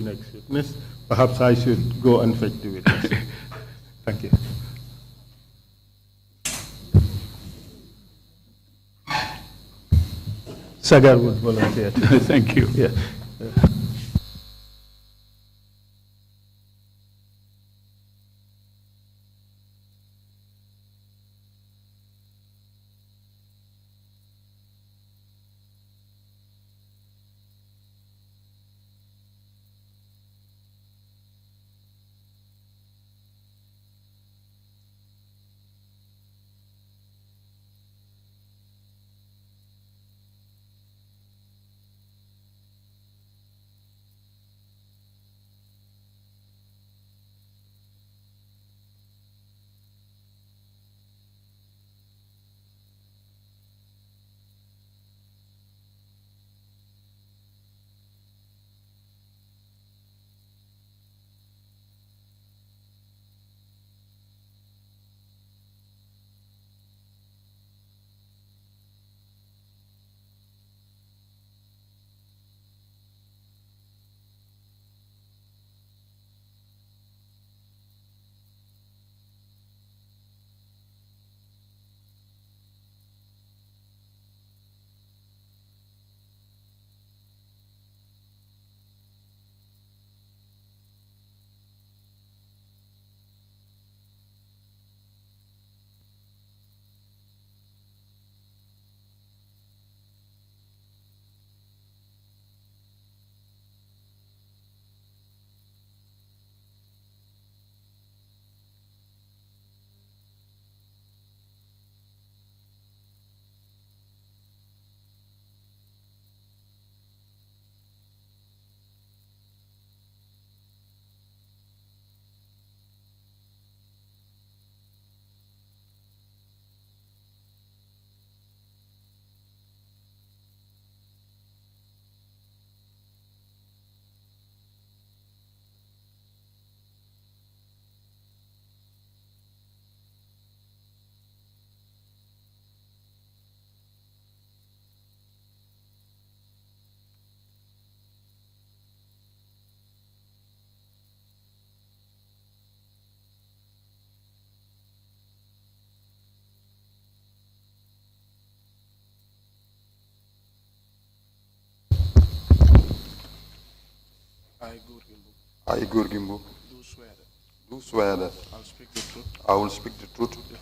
next witness. Perhaps I should go and fetch the witness. Thank you. Sagar would volunteer. Thank you. Yeah. I, Goorgi Mboob, do swear that I will speak the truth, I will speak the truth, the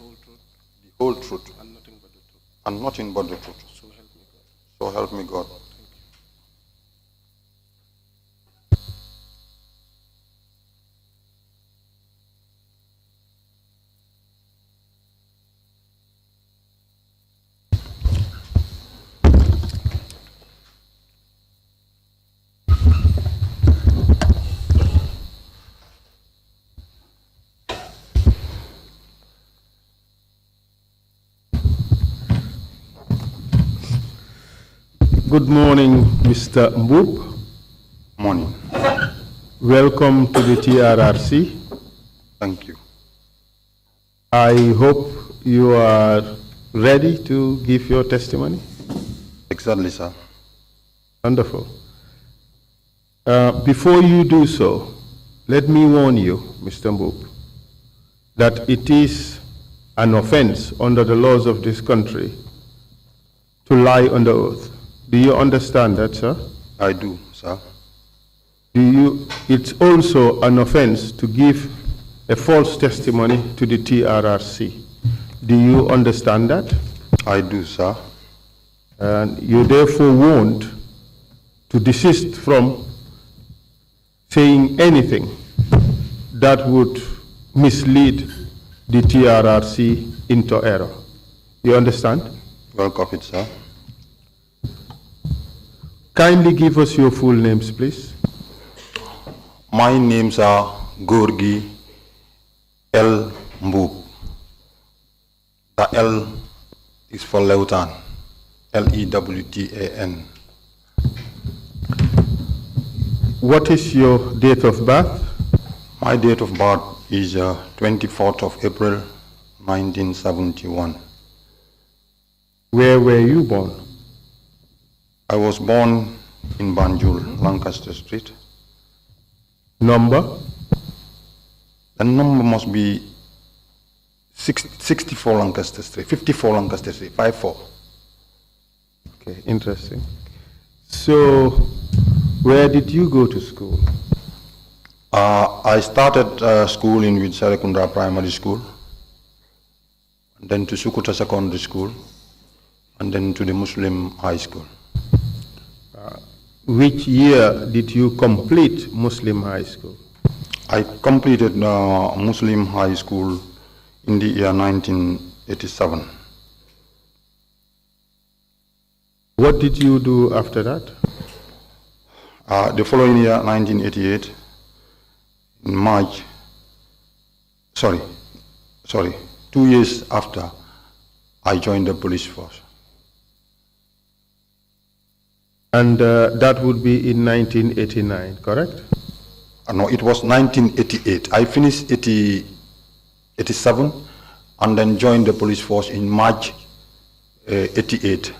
whole truth, and nothing but the truth. and nothing but the truth. So help me God. So help me God. Thank you. Good morning, Mr. Mboob. Morning. Welcome to the TRRC. Thank you. I hope you are ready to give your testimony. Exactly, sir. Wonderful. Before you do so, let me warn you, Mr. Mboob, that it is an offense under the laws of this country to lie under oath. Do you understand that, sir? I do, sir. It's also an offense to give a false testimony to the TRRC. Do you understand that? I do, sir. And you therefore warned to desist from saying anything that would mislead the TRRC into error. You understand? Well copied, sir. Kindly give us your full names, please. My names are Goorgi Mboob. The L is for Lewtan. Lewtan. What is your date of birth? My date of birth is 24th of April, 1971. Where were you born? I was born in Banjul, Lancaster Street. Number? The number must be 64 Lancaster Street, 54 Lancaster Street, 54. Okay, interesting. So, where did you go to school? I started school in Sarekunda Primary School, and then to Sukuta Secondary School, and then to the Muslim High School. Which year did you complete Muslim High School? I completed Muslim High School in the year 1987. What did you do after that? The following year, 1988, in March, 2 years after, I joined the police force. And that would be in 1989, correct? No, it was 1988. I finished 87 and then joined the police force in March 88.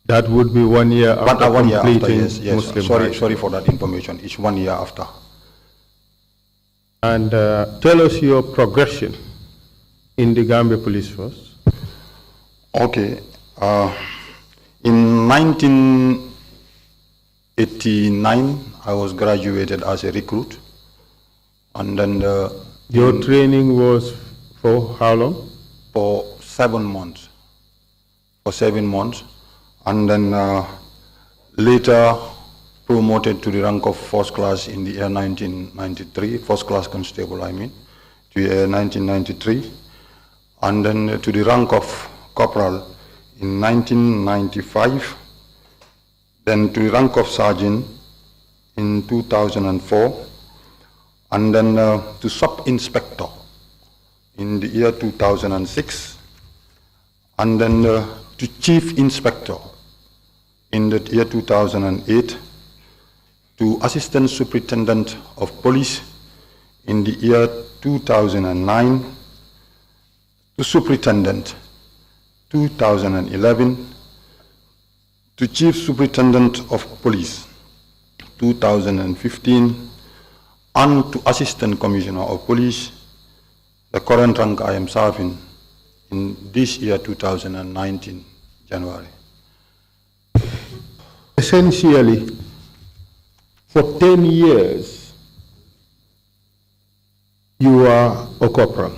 That would be 1 year after One year after, completing yes. Muslim Sorry, High School. sorry for that information. It's 1 year after. And tell us your progression in the Gambia Police Force. Okay. In 1989, I was graduated as a recruit, and then Your training was for how long? for 7 months. For 7 months, and then later promoted to the rank of first class in the year 1993, first class constable, I mean, to year 1993, and then to the rank of corporal in 1995, then to the rank of sergeant in 2004, and then to sub-inspector in the year 2006, and then to chief inspector in the year 2008, to assistant superintendent of police in the year 2009, to superintendent 2011, to chief superintendent of police 2015, and to assistant commissioner of police, the current rank I am serving in this year 2019, January. Essentially, for 10 years, you are a corporal.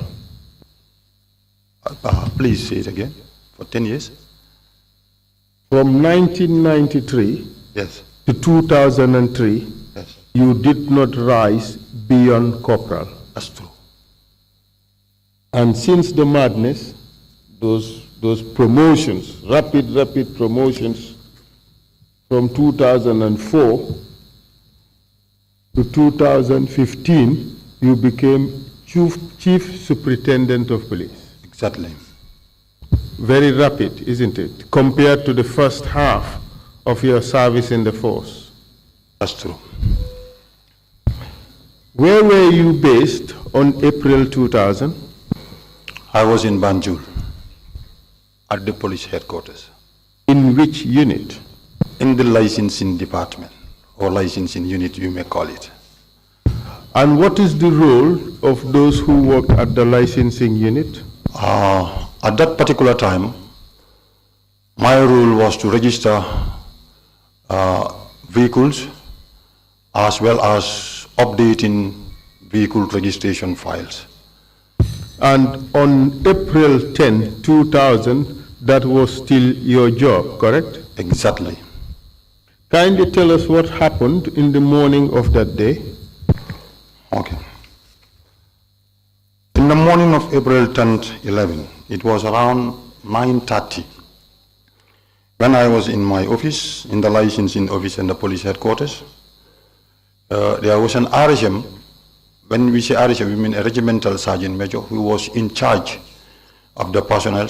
Please say it again. For 10 years? From 1993 Yes. to 2003, Yes. you did not rise beyond corporal. That's true. And since the madness, those promotions, rapid promotions from 2004 to 2015, you became chief superintendent of police. Exactly. Very rapid, isn't it, compared to the first half of your service in the force? That's true. Where were you based on April 2000? I was in Banjul at the police headquarters. In which unit? In the licensing department, or licensing unit, you may call it. And what is the role of those who work at the licensing unit? At that particular time, my role was to register vehicles as well as updating vehicle registration files. And on April 10, 2000, that was still your job, correct? Exactly. Kindly tell us what happened in the morning of that day. Okay. In the morning of April 10th, 11, it was around 9:30 when I was in my office, in the licensing office in the police headquarters. There was an RSM. When we say RSM, we mean a regimental sergeant major who was in charge of the personnel.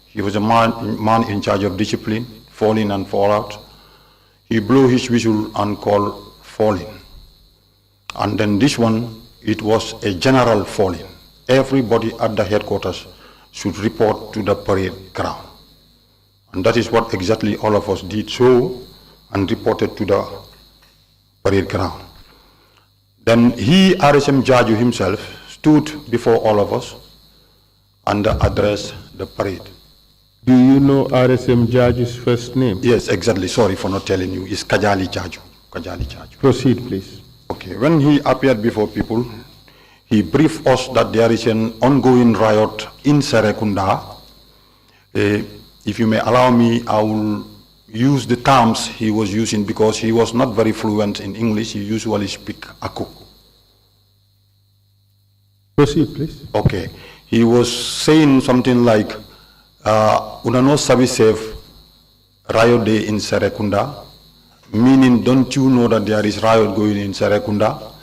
He was a man in charge of discipline, fall in and fall out. He blew his whistle and called fall in. And then this one, it was a general fall in. Everybody at the headquarters should report to the parade ground. And that is what exactly all of us did so and reported to the parade ground. Then he, RSM Jaju himself, stood before all of us and addressed the parade. Do you know RSM Jaju's first name? Yes, exactly. Sorry for not telling you. It's Kajali Jaju. Kajali Jaju. Proceed, please. Okay. When he appeared before people, he briefed us that there is an ongoing riot in Serekunda. If you may allow me, I will use the terms he was using because he was not very fluent in English. He usually speak Aku. Proceed, please. Okay. He was saying something like, Unano sabi safe riot day in Serekunda, meaning don't you know that there is riot going in Serekunda?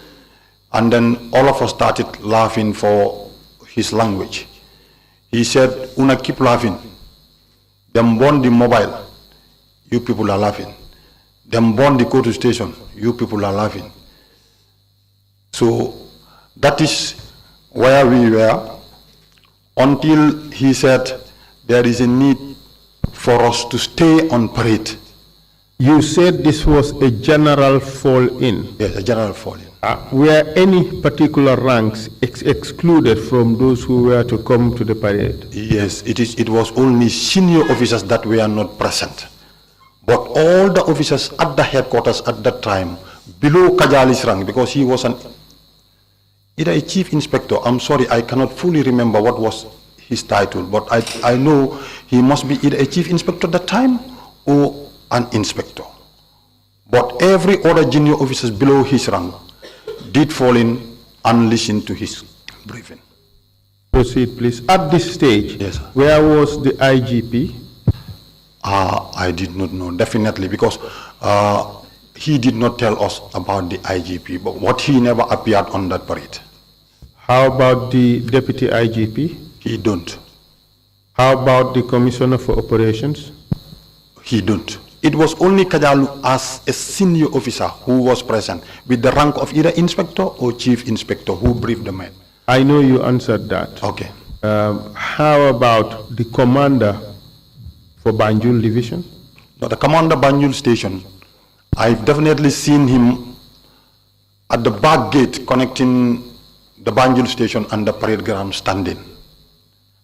And then all of us started laughing for his language. He said, Una keep laughing. Them burn the mobile, you people are laughing. Them burn the go-to station, you people are laughing. So that is where we were until he said there is a need for us to stay on parade. You said this was a general fall-in. Yes, a general fall-in. Were any particular ranks excluded from those who were to come to the parade? Yes, it was only senior officers that were not present. But all the officers at the headquarters at that time, below Kajali's rank, because he was either a chief inspector, I'm sorry, I cannot fully remember what was his title, but I know he must be either a chief inspector at that time or an inspector. But every other junior officers below his rank did fall in and listen to his briefing. Proceed, please. At this stage, yes, where was the IGP? I did not know, definitely, because he did not tell us about the IGP, but what he never appeared on that parade. How about the deputy IGP? He don't. How about the commissioner for operations? He don't. It was only Kajalu as a senior officer who was present with the rank of either inspector or chief inspector who briefed the men. I know you answered that. Okay. How about the commander for Banjul division? Now, the commander Banjul station, I've definitely seen him at the back gate connecting the Banjul station and the parade ground standing.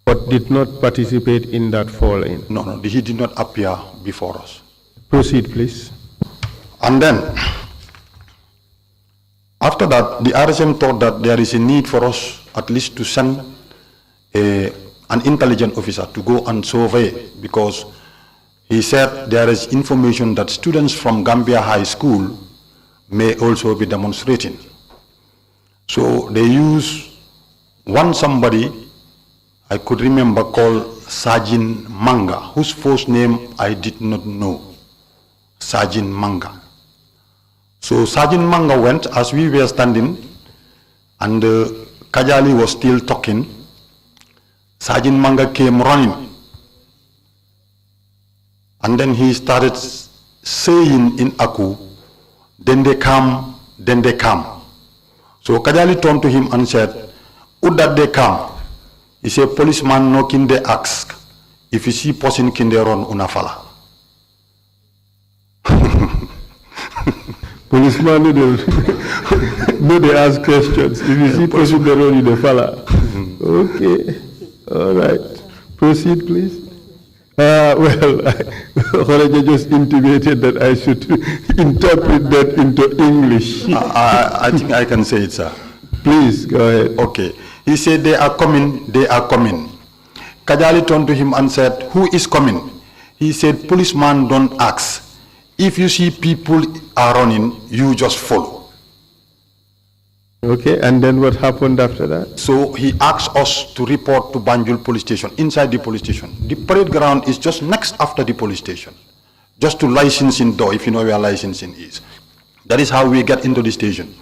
But did not participate in that fall-in? No, he did not appear before us. Proceed, please. And then, after that, the RSM thought that there is a need for us at least to send an intelligent officer to go and survey, because he said there is information that students from Gambia High School may also be demonstrating. So they use somebody I could remember called Sergeant Manga, whose first name I did not know. Sergeant Manga. So Sergeant Manga went as we were standing, and Kajali was still talking. Sergeant Manga came running, and then he started saying in Aku, then they come, then they come. So Kajali turned to him and said, would that they come? He said, policeman no kinde ask, if you see person kinde run unafala. Policeman no they ask questions. If you see person they run, you follow. Okay, all right. Proceed, please. Well, Horaja just intimated that I should interpret that into English. I think I can say it, sir. Please, go ahead. Okay. He said, they are coming, they are coming. Kajali turned to him and said, who is coming? He said, policeman don't ask. If you see people are running, you just follow. Okay, and then what happened after that? So he asked us to report to Banjul police station, inside the police station. The parade ground is just next after the police station. Just to licensing door, if you know where licensing is. That is how we get into the station.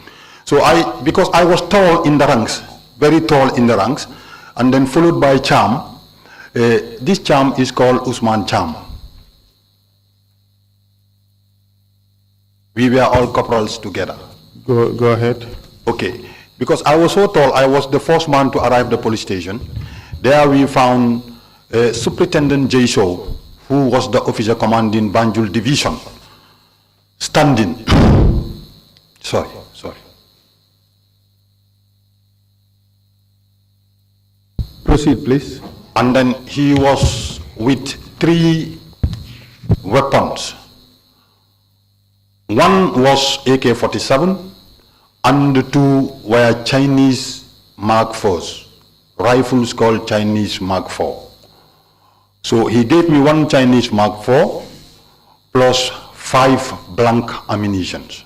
So because I was tall in the ranks, very tall in the ranks, and then followed by Cham. This Cham is called Usman Cham. We were all corporals together. Go ahead. Okay, because I was so tall, I was the first man to arrive at the police station. There we found Superintendent J. Shaw, who was the officer commanding Banjul division, standing. Sorry. Proceed, please. And then he was with 3 weapons. One was AK-47 and the 2 were Chinese Mark IVs, rifles called Chinese Mark IV. So he gave me 1 Chinese Mark IV plus 5 blank ammunitions.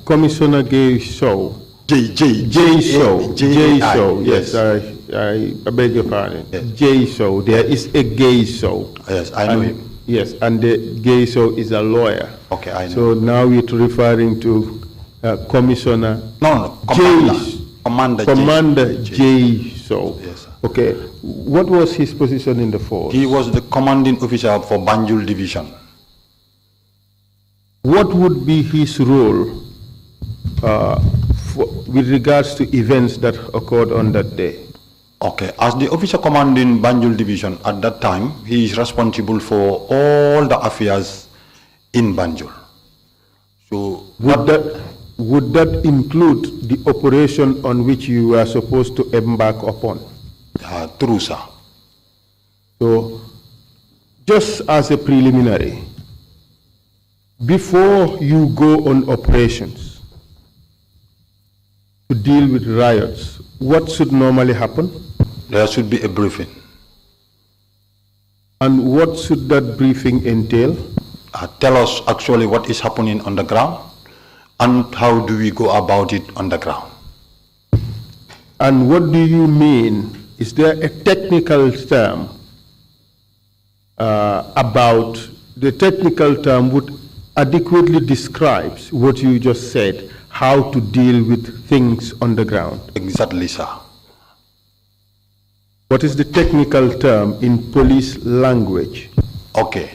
Commissioner Gay Shaw. J. Shaw. Yes, I beg your pardon. Yes. J. Shaw. There is a Gay Shaw. Yes, I know him. Yes, and the Gay Shaw is a lawyer. Okay, I know. So now we're referring to Commissioner No, Commander J. Shaw. Yes, sir. Okay, what was his position in the force? He was the commanding officer for Banjul division. What would be his role with regards to events that occurred on that day? Okay, as the officer commanding Banjul division at that time, he is responsible for all the affairs in Banjul. So would that include the operation on which you were supposed to embark upon? True, sir. So, just as a preliminary, before you go on operations to deal with riots, what should normally happen? There should be a briefing. And what should that briefing entail? Tell us actually what is happening on the ground and how do we go about it on the ground. And what do you mean? Is there a technical term about the technical term would adequately describes what you just said, how to deal with things on the ground? Exactly, sir. What is the technical term in police language? Okay.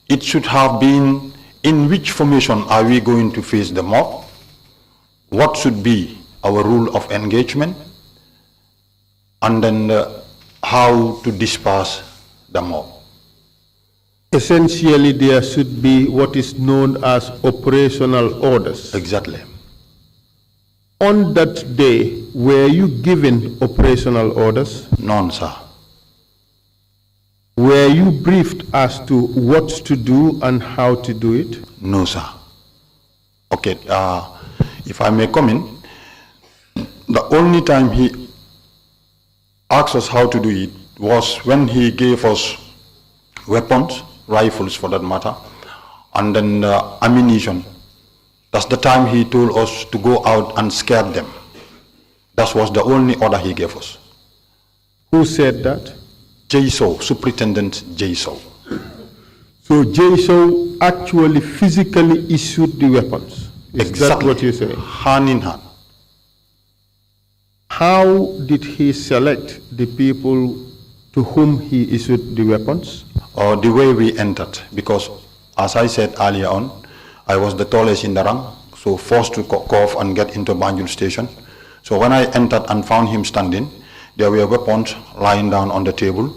It should have been, in which formation are we going to face the mob? What should be our rule of engagement? And then how to disperse the mob. Essentially, there should be what is known as operational orders. Exactly. On that day, were you given operational orders? None, sir. Were you briefed as to what to do and how to do it? No, sir. Okay, if I may come in, the only time he asked us how to do it was when he gave us weapons, rifles for that matter, and then ammunition. That's the time he told us to go out and scare them. That was the only order he gave us. Who said that? JSO, Superintendent JSO. So JSO actually physically issued the weapons? Is that what you say? Hand in hand. How did he select the people to whom he issued the weapons? The way we entered, because as I said earlier on, I was the tallest in the rank, so forced to cough and get into Banjul station. So when I entered and found him standing, there were weapons lying down on the table,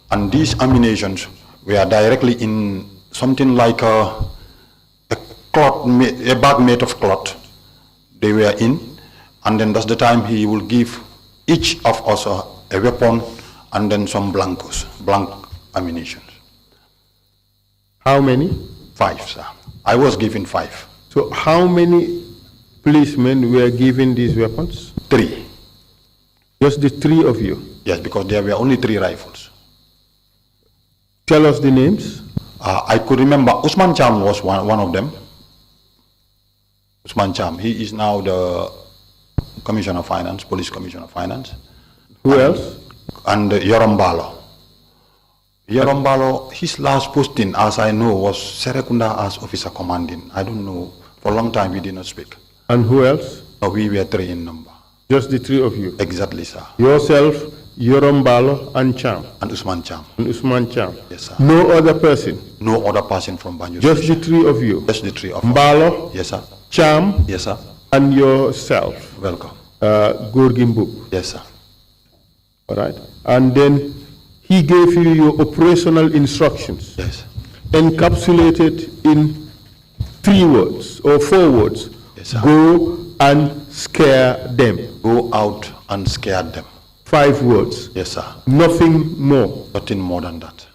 and these ammunitions were directly in something like a cloth, a bag made of cloth. They were in, and then that's the time he will give each of us a weapon and then some blank ammunition. How many? 5, sir. I was given 5. So how many policemen were given these weapons? 3. Just the 3 of you? Yes, because there were only 3 rifles. Tell us the names. I could remember Usman Cham was one of them. Usman Cham, he is now the Commissioner of Finance, Police Commissioner of Finance. Who else? And Yorambalo. Yorambalo, his last posting, as I know, was Serekunda as officer commanding. I don't know. For a long time, we did not speak. And who else? No, we were 3 in number. Just the 3 of you? Exactly, sir. Yourself, Yorambalo, and Cham? And Usman Cham. And Usman Cham? Yes, sir. No other person? No other person from Banjul. Just the 3 of you? Just the 3 of us. Mbalo? Yes, sir. Cham? Yes, sir. And yourself? Welcome. Goorgi Mboob? Yes, sir. All right. And then he gave you your operational instructions. Yes. Encapsulated in 3 words or 4 words. Yes, sir. Go and scare them. Go out and scare them. 5 words. Yes, sir. Nothing more. Nothing more than that.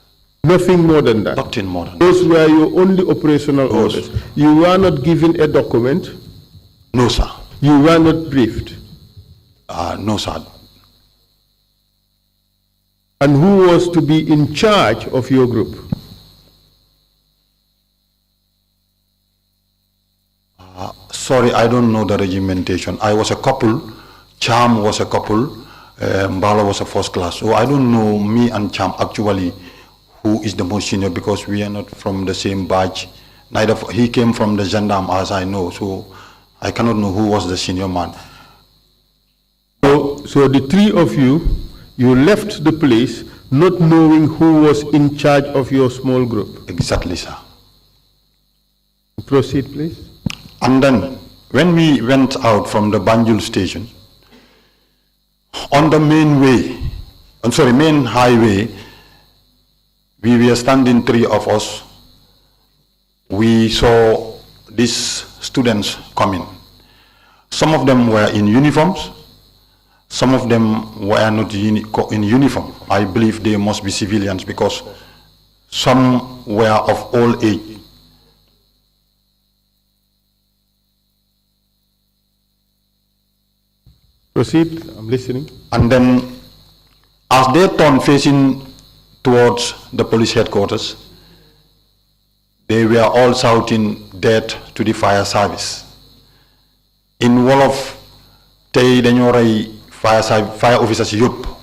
Nothing more than that. Nothing more than Those were your only operational orders. You were not given a document. No, sir. You were not briefed. No, sir. And who was to be in charge of your group? Sorry, I don't know the regimentation. I was a couple. Cham was a couple. Mbala was a first class. So I don't know, me and Cham actually, who is the most senior, because we are not from the same batch. Neither he came from the gendarme, as I know. So I cannot know who was the senior man. So the 3 of you, you left the place not knowing who was in charge of your small group. Exactly, sir. Proceed, please. And then, when we went out from the Banjul station, on the main highway, we were standing, 3 of us. We saw these students coming. Some of them were in uniforms. Some of them were not in uniform. I believe they must be civilians, because some were of old age. Proceed, I'm listening. And then, as they turned facing towards the police headquarters, they were all shouting death to the fire service. In Wolof, tey dañoo rey fire officers yëpp.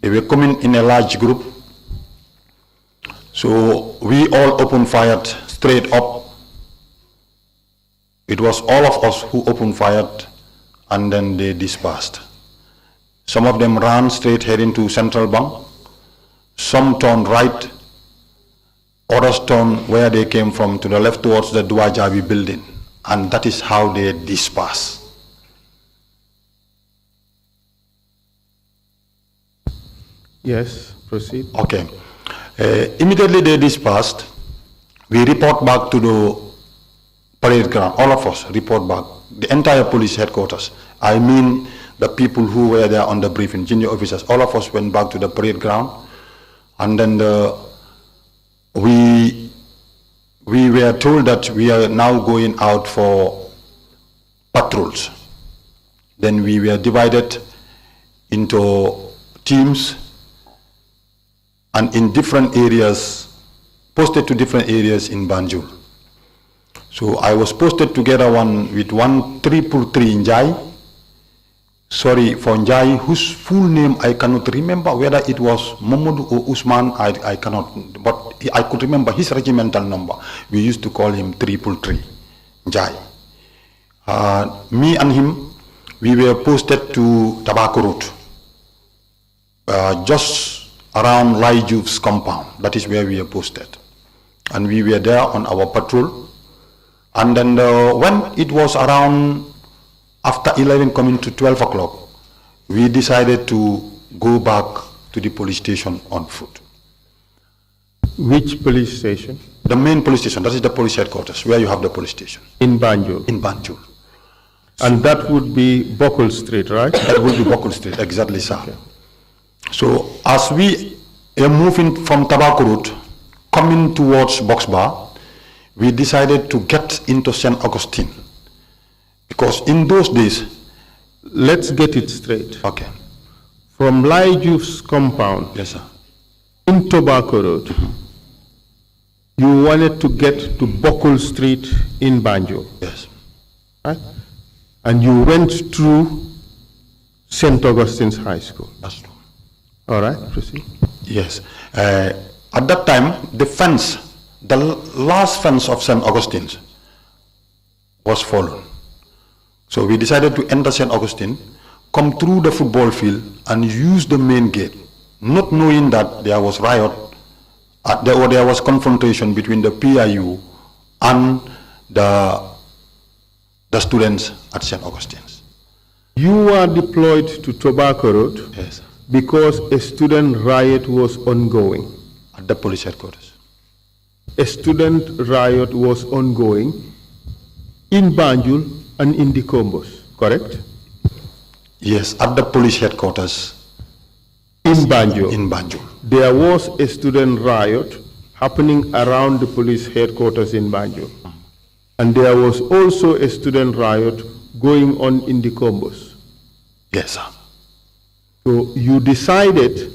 They were coming in a large group. So we all opened fire straight up. It was all of us who opened fire, and then they dispersed. Some of them ran straight heading to Central Bank. Some turned right. Others turned where they came from to the left towards the Duajabi building. And that is how they dispersed. Yes, proceed. Okay. Immediately they dispersed. We report back to the parade ground. All of us report back. The entire police headquarters. I mean the people who were there on the briefing, junior officers. All of us went back to the parade ground. And then we were told that we are now going out for patrols. Then we were divided into teams and in different areas, posted to different areas in Banjul. So I was posted together with 133 Njai. Sorry for Njai, whose full name I cannot remember, whether it was Momodu or Usman, I cannot, but I could remember his regimental number. We used to call him 333 Njai. Me and him, we were posted to Tobacco Road, just around Laijuv's compound. That is where we were posted. And we were there on our patrol. And then when it was around after 11 coming to 12 o'clock, we decided to go back to the police station on foot. Which police station? The main police station, that is the police headquarters, where you have the police station. In Banjul? In Banjul. And that would be Buckle Street, right? That would be Buckle Street, exactly, sir. Okay. So as we are moving from Tobacco Road, coming towards Box Bar, we decided to get into St. Augustine. Because in those days, let's get it straight. Okay. From Laijuv's compound, yes, sir, in Tobacco Road, you wanted to get to Buckle Street in Banjul. Yes. Right? And you went through St. Augustine's High School. That's true. All right, proceed. Yes. At that time, the fence, the last fence of St. Augustine's was fallen. So we decided to enter St. Augustine, come through the football field and use the main gate, not knowing that there was riot, there was confrontation between the PIU and the students at St. Augustine's. You were deployed to Tobacco Road, yes, because a student riot was ongoing. At the police headquarters. A student riot was ongoing in Banjul and in the Combos, correct? Yes, at the police headquarters In Banjul. in Banjul. There was a student riot happening around the police headquarters in Banjul. And there was also a student riot going on in the Combos. Yes, sir. So you decided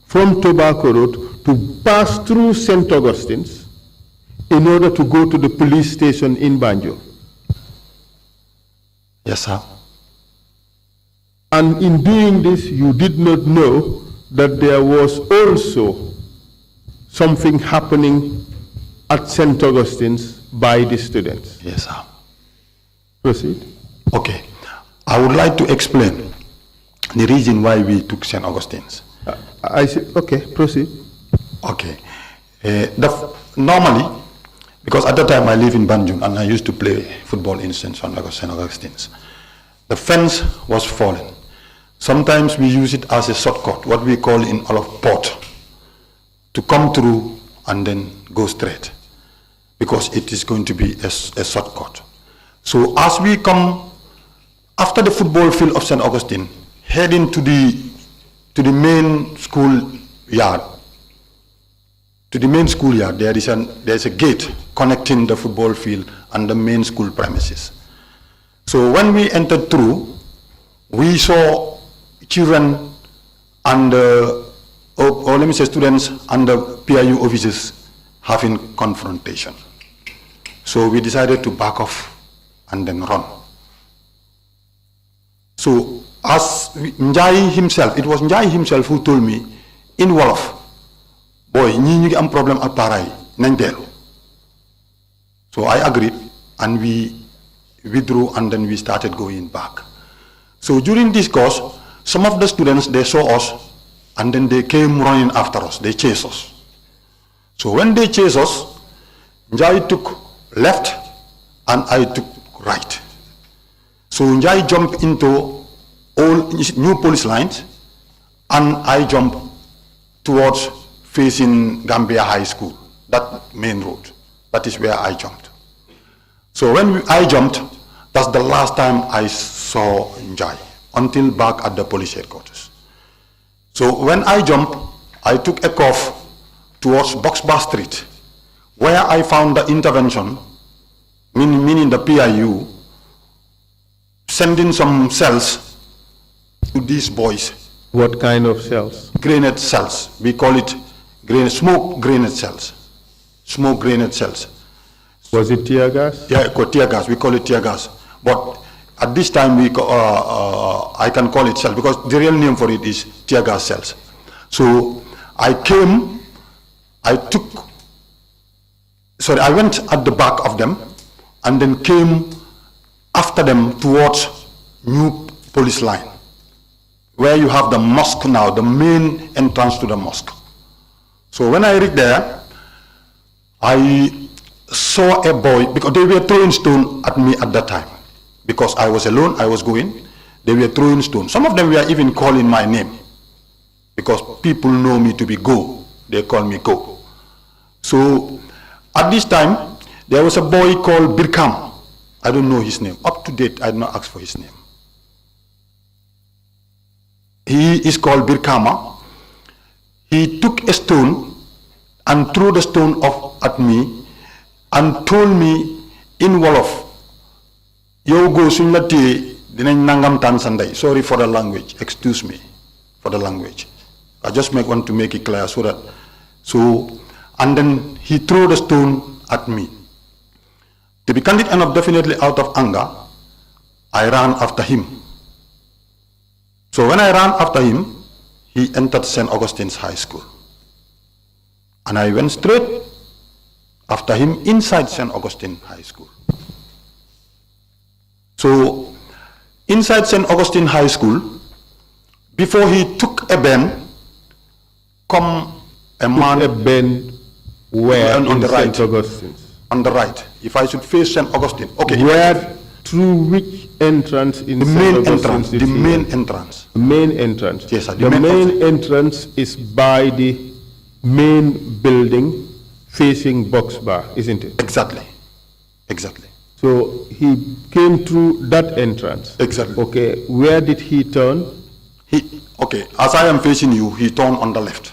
from Tobacco Road to pass through St. Augustine's in order to go to the police station in Banjul. Yes, sir. And in doing this, you did not know that there was also something happening at St. Augustine's by the students. Yes, sir. Proceed. Okay. I would like to explain the reason why we took St. Augustine's. I see. Okay, proceed. Okay. Normally, because at the time I live in Banjul and I used to play football in St. Augustine's, the fence was fallen. Sometimes we use it as a shortcut, what we call in Olof port, to come through and then go straight, because it is going to be a shortcut. So as we come after the football field of St. Augustine, heading to the main school yard, there is a gate connecting the football field and the main school premises. So when we entered through, we saw children and or let me say students and the PIU officers having confrontation. So we decided to back off and then run. So as Njai himself, it was Njai himself who told me in Wolof, boy, ñi ngi am problem ak parents yi nañ dellu. So I agreed and we withdrew and then we started going back. So during this course, some of the students, they saw us and then they came running after us, they chased us. So when they chased us, Njai took left and I took right. So Njai jumped into all new police lines and I jumped towards facing Gambia High School, that main road. That is where I jumped. So when I jumped, that's the last time I saw Njai, until back at the police headquarters. So when I jumped, I took a curve towards Boxbar Street, where I found the intervention, meaning the PIU, sending some cells to these boys. What kind of cells? Grenade cells. We call it smoke grenade cells. Smoke grenade cells. Was it tear gas? Yeah, tear gas. We call it tear gas. But at this time, I can call it cells because the real name for it is tear gas cells. So I went at the back of them and then came after them towards new police line, where you have the mosque now, the main entrance to the mosque. So when I reached there, I saw a boy, because they were throwing stone at me at that time. Because I was alone, I was going, they were throwing stones. Some of them were even calling my name, because people know me to be Go. They call me Go. So at this time, there was a boy called Birkam. I don't know his name. Up to date, I did not ask for his name. He is called Birkama. He took a stone and threw the stone off at me and told me in Wolof, Yo go suñ la téye dinañ nangam tan sa ndey. Sorry for the language, excuse me for the language. I just want to make it clear and then he threw the stone at me. To be candid enough, definitely out of anger, I ran after him. So when I ran after him, he entered St. Augustine's High School. And I went straight after him inside St. Augustine High School. So inside St. Augustine High School, before he took a bend, come a man. A bend where? On the right. St. Augustine's? On the right. If I should face St. Augustine. Okay. Where, through which entrance in the St. main Augustine's? Entrance. The main entrance. The main entrance. Yes, sir. The main entrance is by the main building facing Box Bar, isn't it? Exactly. Exactly. So he came through that entrance. Exactly. Okay, where did he turn? Okay, as I am facing you, he turned on the left.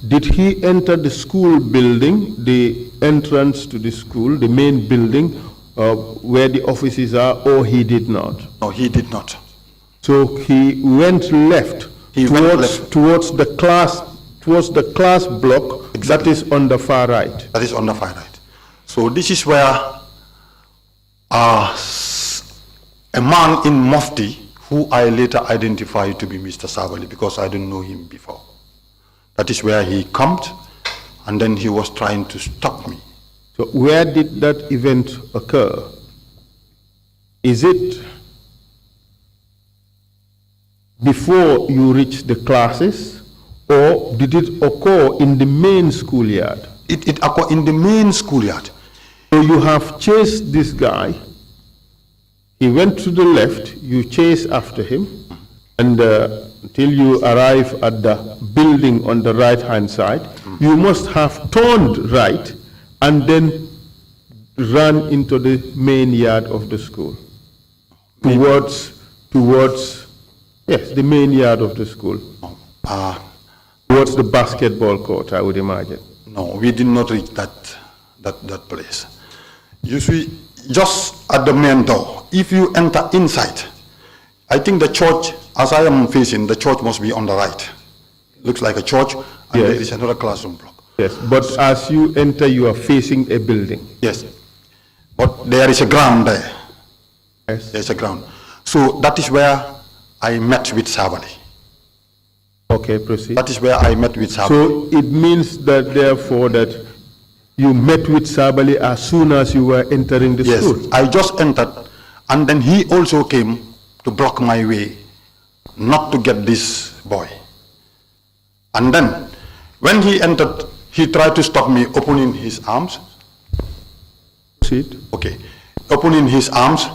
Did he enter the school building, the entrance to the school, the main building where the offices are, or he did not? No, he did not. So he went left, towards the class block. Exactly. That is on the far right. That is on the far right. So this is where a man in mufti, who I later identified to be Mr. Sabally because I didn't know him before. That is where he camped, and then he was trying to stop me. So where did that event occur? Is it before you reached the classes, or did it occur in the main schoolyard? It occurred in the main schoolyard. So you have chased this guy. He went to the left, you chase after him, and until you arrive at the building on the right-hand side, you must have turned right and then run into the main yard of the school. Towards, yes, the main yard of the school. Towards the basketball court, I would imagine. No, we did not reach that place. You see, just at the main door, if you enter inside, I think the church, as I am facing, the church must be on the right. Looks like a church, and yes, there is another classroom block. Yes, but as you enter, you are facing a building. Yes, but there is a ground there. Yes. There is a ground. So that is where I met with Sabally. Okay, proceed. That is where I met with Sabally. So it means that, therefore, that you met with Sabally as soon as you were entering the school? Yes, I just entered, and then he also came to block my way, not to get this boy. And then, when he entered, he tried to stop me, opening his arms. Proceed. Okay, opening his arms.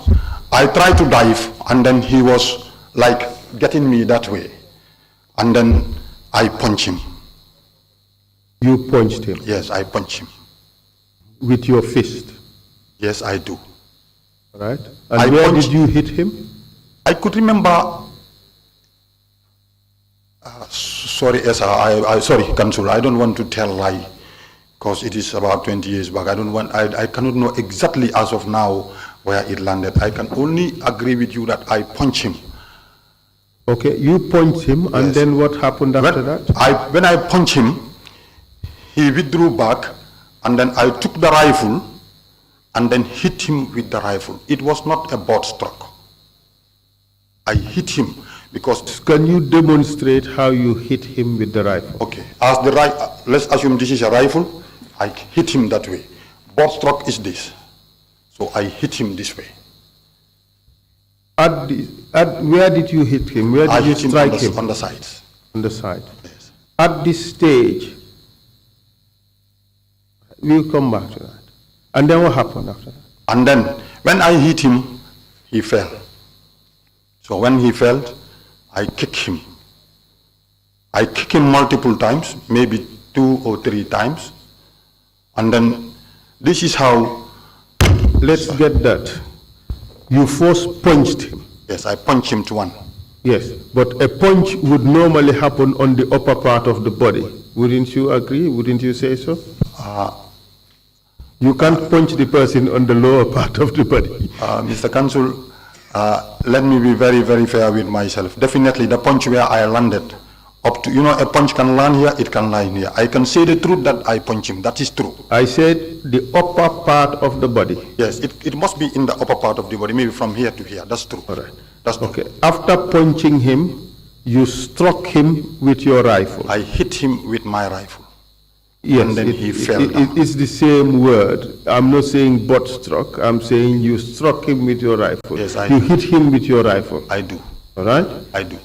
I tried to dive, and then he was like getting me that way. And then I punched him. You punched him? Yes, I punched him. With your fist? Yes, I do. Right. And where did you hit him? I could remember. Sorry, Esa, sorry, Council. I don't want to tell lie, because it is about 20 years back. I cannot know exactly as of now where it landed. I can only agree with you that I punched him. Okay, you punched him, and yes, then what happened after that? When I punched him, he withdrew back, and then I took the rifle and then hit him with the rifle. It was not a butt stroke. I hit him because... Can you demonstrate how you hit him with the rifle? Okay, let's assume this is a rifle. I hit him that way. Butt stroke is this. So I hit him this way. Where did you hit him? Where did you strike him? On the sides. On the side. Yes. At this stage, we'll come back to that. And then what happened after that? And then, when I hit him, he fell. So when he fell, I kicked him. I kicked him multiple times, maybe 2 or 3 times. And then, this is how... Let's get that. You first punched him. Yes, I punched him to one. Yes, but a punch would normally happen on the upper part of the body. Wouldn't you agree? Wouldn't you say so? You can't punch the person on the lower part of the body. Mr. Council, let me be very, very fair with myself. Definitely the punch where I landed, up to, a punch can land here, it can land here. I can say the truth that I punch him, that is true. I said the upper part of the body. Yes, it must be in the upper part of the body, maybe from here to here, that's true. All right. That's true. Okay. After punching him, you struck him with your rifle. I hit him with my rifle. Yes, and then he fell down. It's the same word. I'm not saying butt struck. I'm saying you struck him with your rifle. Yes, I do. You do. hit him with your rifle. I do. All right? I do.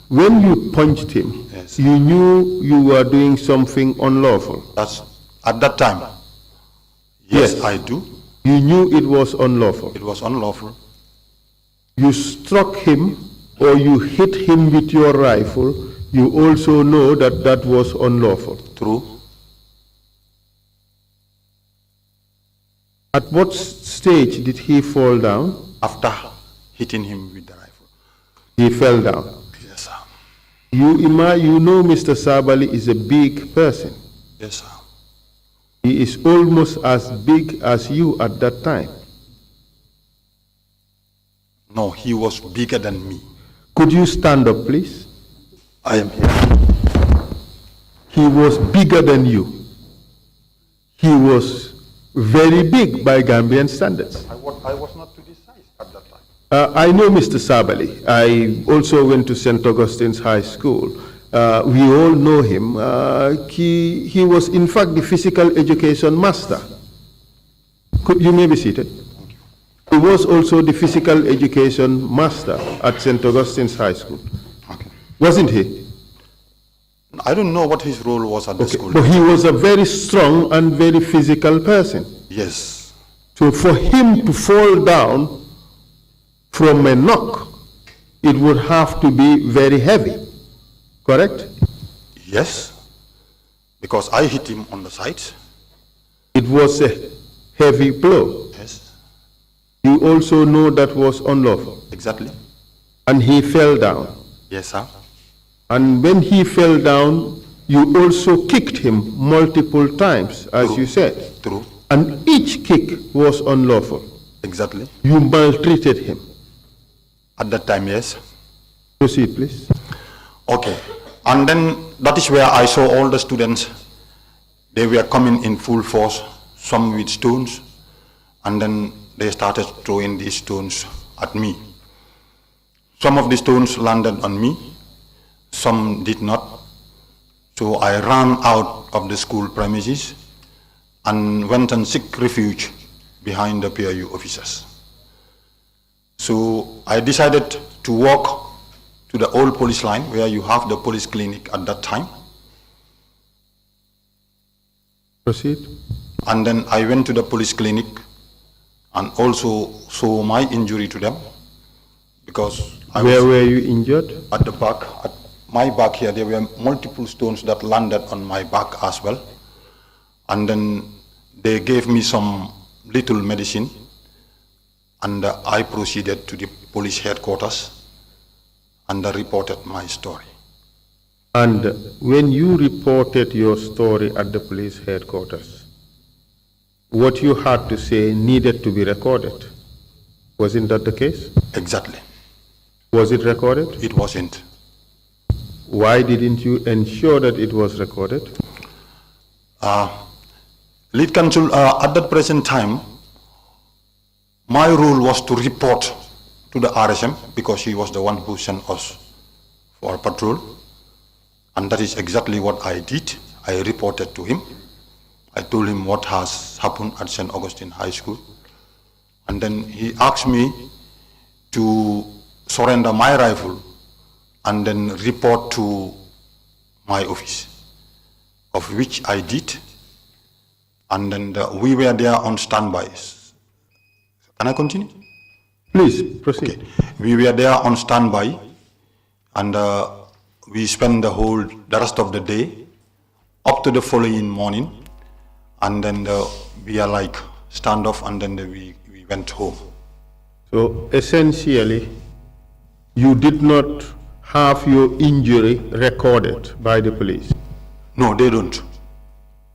When you punched him, yes, you knew you were doing something unlawful. That's at that time. Yes, I do. You knew it was unlawful. It was unlawful. You struck him or you hit him with your rifle. You also know that that was unlawful. True. At what stage did he fall down? After hitting him with the rifle. He fell down. Yes, sir. You know Mr. Sabally is a big person. Yes, sir. He is almost as big as you at that time. No, he was bigger than me. Could you stand up, please? I am here. He was bigger than you. He was very big by Gambian standards. I was not to this size at that time. I know Mr. Sabally. I also went to St. Augustine's High School. We all know him. He was, in fact, the physical education master. You may be seated. He was also the physical education master at St. Augustine's High School. Okay. Wasn't he? I don't know what his role was at the school. But he was a very strong and very physical person. Yes. So for him to fall down from a knock, it would have to be very heavy. Correct? Yes. Because I hit him on the sides. It was a heavy blow. Yes. You also know that was unlawful. Exactly. And he fell down. Yes, sir. And when he fell down, you also kicked him multiple times, as you said. True. And each kick was unlawful. Exactly. You maltreated him. At that time, yes. Proceed, please. Okay. And then that is where I saw all the students. They were coming in full force, some with stones, and then they started throwing these stones at me. Some of the stones landed on me, some did not. So I ran out of the school premises and went and seek refuge behind the PRU officers. So I decided to walk to the old police line where you have the police clinic at that time. Proceed. And then I went to the police clinic and also saw my injury to them because I Where was were you injured? at the back, at my back here, there were multiple stones that landed on my back as well. And then they gave me some little medicine and I proceeded to the police headquarters and reported my story. And when you reported your story at the police headquarters, what you had to say needed to be recorded. Wasn't that the case? Exactly. Was it recorded? It wasn't. Why didn't you ensure that it was recorded? Lead counsel, at that present time, my role was to report to the RSM because he was the one who sent us for patrol. And that is exactly what I did. I reported to him. I told him what has happened at St. Augustine High School. And then he asked me to surrender my rifle and then report to my office, of which I did. And then we were there on standby. Can I continue? Please, proceed. Okay. We were there on standby and we spent the rest of the day up to the following morning. And then we are like standoff and then we went home. So essentially, you did not have your injury recorded by the police? No, they don't.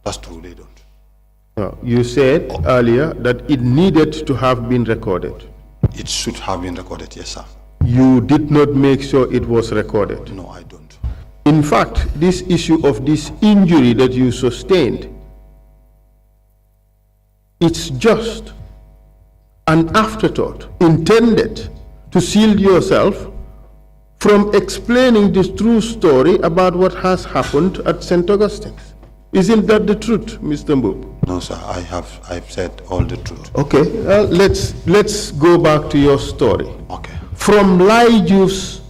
That's true, they don't. You said earlier that it needed to have been recorded. It should have been recorded, yes, sir. You did not make sure it was recorded? No, I don't. In fact, this issue of this injury that you sustained, it's just an afterthought intended to shield yourself from explaining this true story about what has happened at St. Augustine's. Isn't that the truth, Mr. Mboob? No, sir, I've said all the truth. Okay, let's go back to your story. Okay. From Laiju's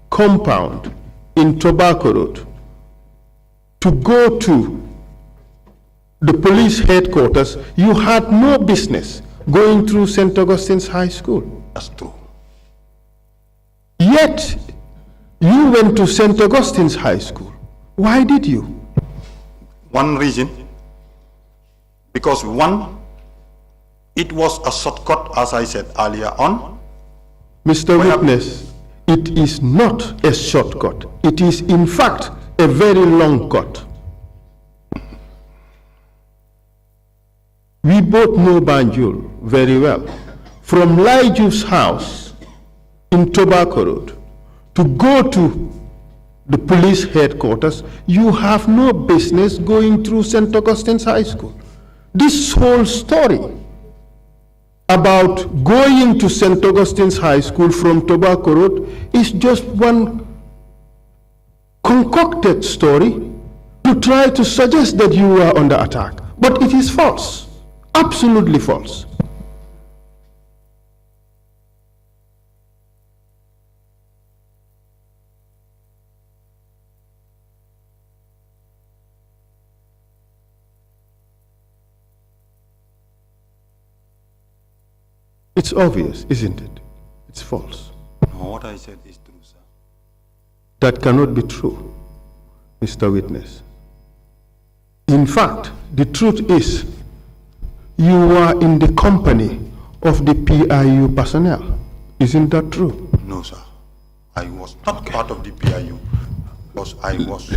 compound in Tobacco Road to go to the police headquarters, you had no business going through St. Augustine's High School. That's true. Yet, you went to St. Augustine's High School. Why did you? One reason, because one, It was a shortcut, as I said earlier on. Mr. Witness, it is not a shortcut. It is, in fact, a very long cut. We both know Banjul very well. From Liju's house in Tobacco Road to go to the police headquarters, you have no business going through St. Augustine's High School. This whole story about going to St. Augustine's High School from Tobacco Road is just one concocted story to try to suggest that you were under attack. But it is false, absolutely false. It's obvious, isn't it? It's false. No, what I said is true, sir. That cannot be true, Mr. Witness. In fact, the truth is, you were in the company of the PIU personnel. Isn't that true? No, sir. I was not part of the PIU, because I was...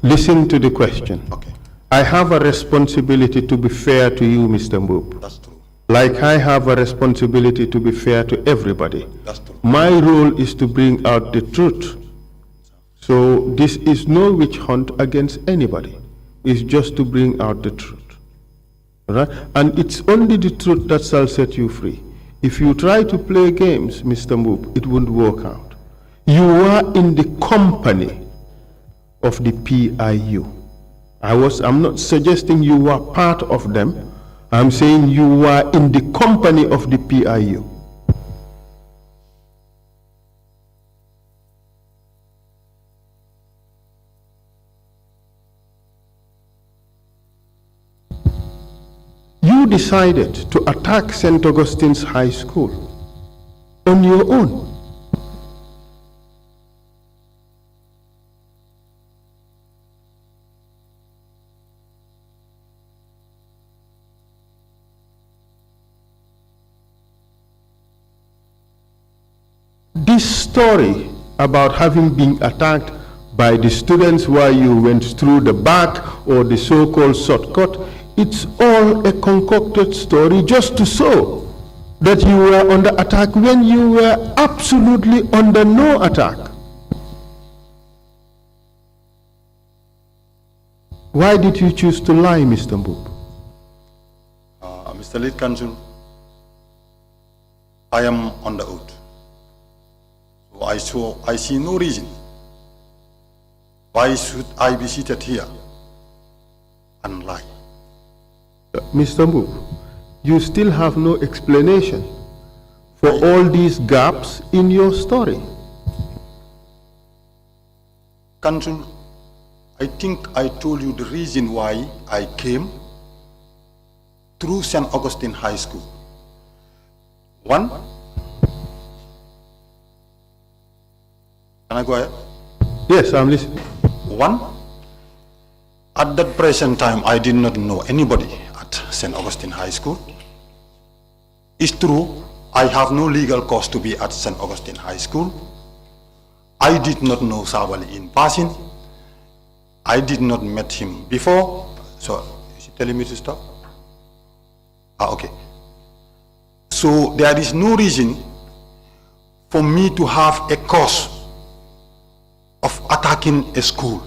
Listen to the question. Okay. I have a responsibility to be fair to you, Mr. Mboob. That's true. Like I have a responsibility to be fair to everybody. That's true. My role is to bring out the truth. So this is no witch hunt against anybody. It's just to bring out the truth. Right? And it's only the truth that shall set you free. If you try to play games, Mr. Mboob, it won't work out. You are in the company of the PIU. I'm not suggesting you were part of them. I'm saying you were in the company of the PIU. You decided to attack St. Augustine's High School on your own. This story about having been attacked by the students while you went through the back or the so-called shortcut, it's all a concocted story just to show that you were under attack when you were absolutely under no attack. Why did you choose to lie, Mr. Mboob? Mr. Lead Counsel, I am on the oath. So I see no reason why should I be seated here and lie. Mr. Mboob, you still have no explanation for all these gaps in your story. Counsel, I think I told you the reason why I came through St. Augustine High School. One, can I go ahead? Yes, I'm listening. One, at that present time, I did not know anybody at St. Augustine High School. It's true, I have no legal cause to be at St. Augustine High School. I did not know Sabally in passing. I did not met him before. So, is he telling me to stop? Okay. So, there is no reason for me to have a cause of attacking a school.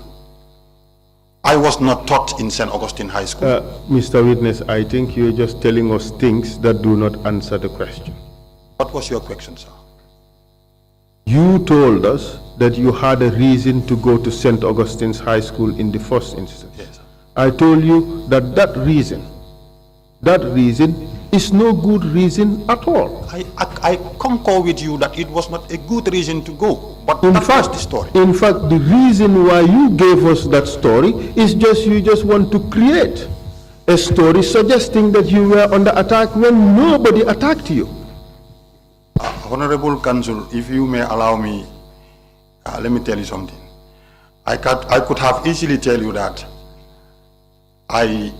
I was not taught in St. Augustine High School. Mr. Witness, I think you're just telling us things that do not answer the question. What was your question, sir? You told us that you had a reason to go to St. Augustine's High School in the first instance. Yes, sir. I told you that that reason is no good reason at all. I concur with you that it was not a good reason to go, but In that fact, was the story. in fact, the reason why you gave us that story is you just want to create a story suggesting that you were under attack when nobody attacked you. Honorable Counsel, if you may allow me, let me tell you something. I could have easily tell you that I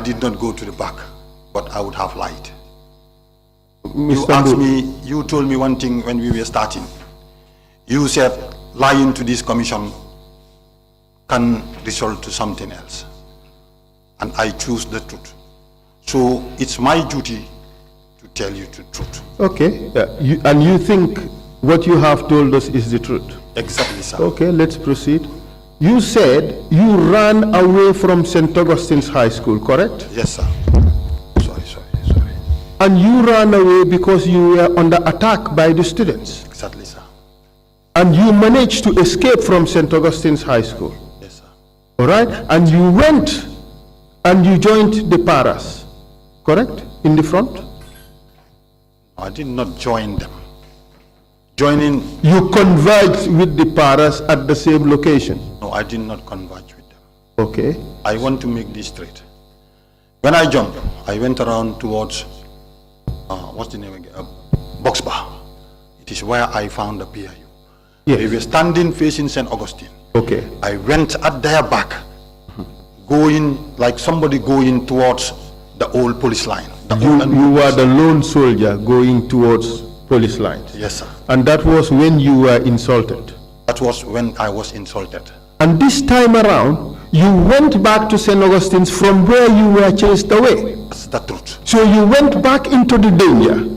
did not go to the back, but I would have lied. You asked me, you told me one thing when we were starting. You said lying to this commission can result to something else. And I choose the truth. So it's my duty to tell you the truth. Okay, and you think what you have told us is the truth? Exactly, sir. Okay, let's proceed. You said you ran away from St. Augustine's High School, correct? Yes, sir. Sorry. And you ran away because you were under attack by the students? Exactly, sir. And you managed to escape from St. Augustine's High School? Yes, sir. All right? And you went and you joined the paras, correct? In the front? I did not join them. Joining... You converged with the paras at the same location? No, I did not converge with them. Okay. I want to make this straight. When I jumped, I went around towards, what's the name again? Box Bar. It is where I found the PIU. Yes. They were standing facing St. Augustine. Okay. I went at their back, going, like somebody going towards the old police line. You were the lone soldier going towards police lines? Yes, sir. And that was when you were insulted? That was when I was insulted. And this time around, you went back to St. Augustine's from where you were chased away? That's the truth. So you went back into the danger?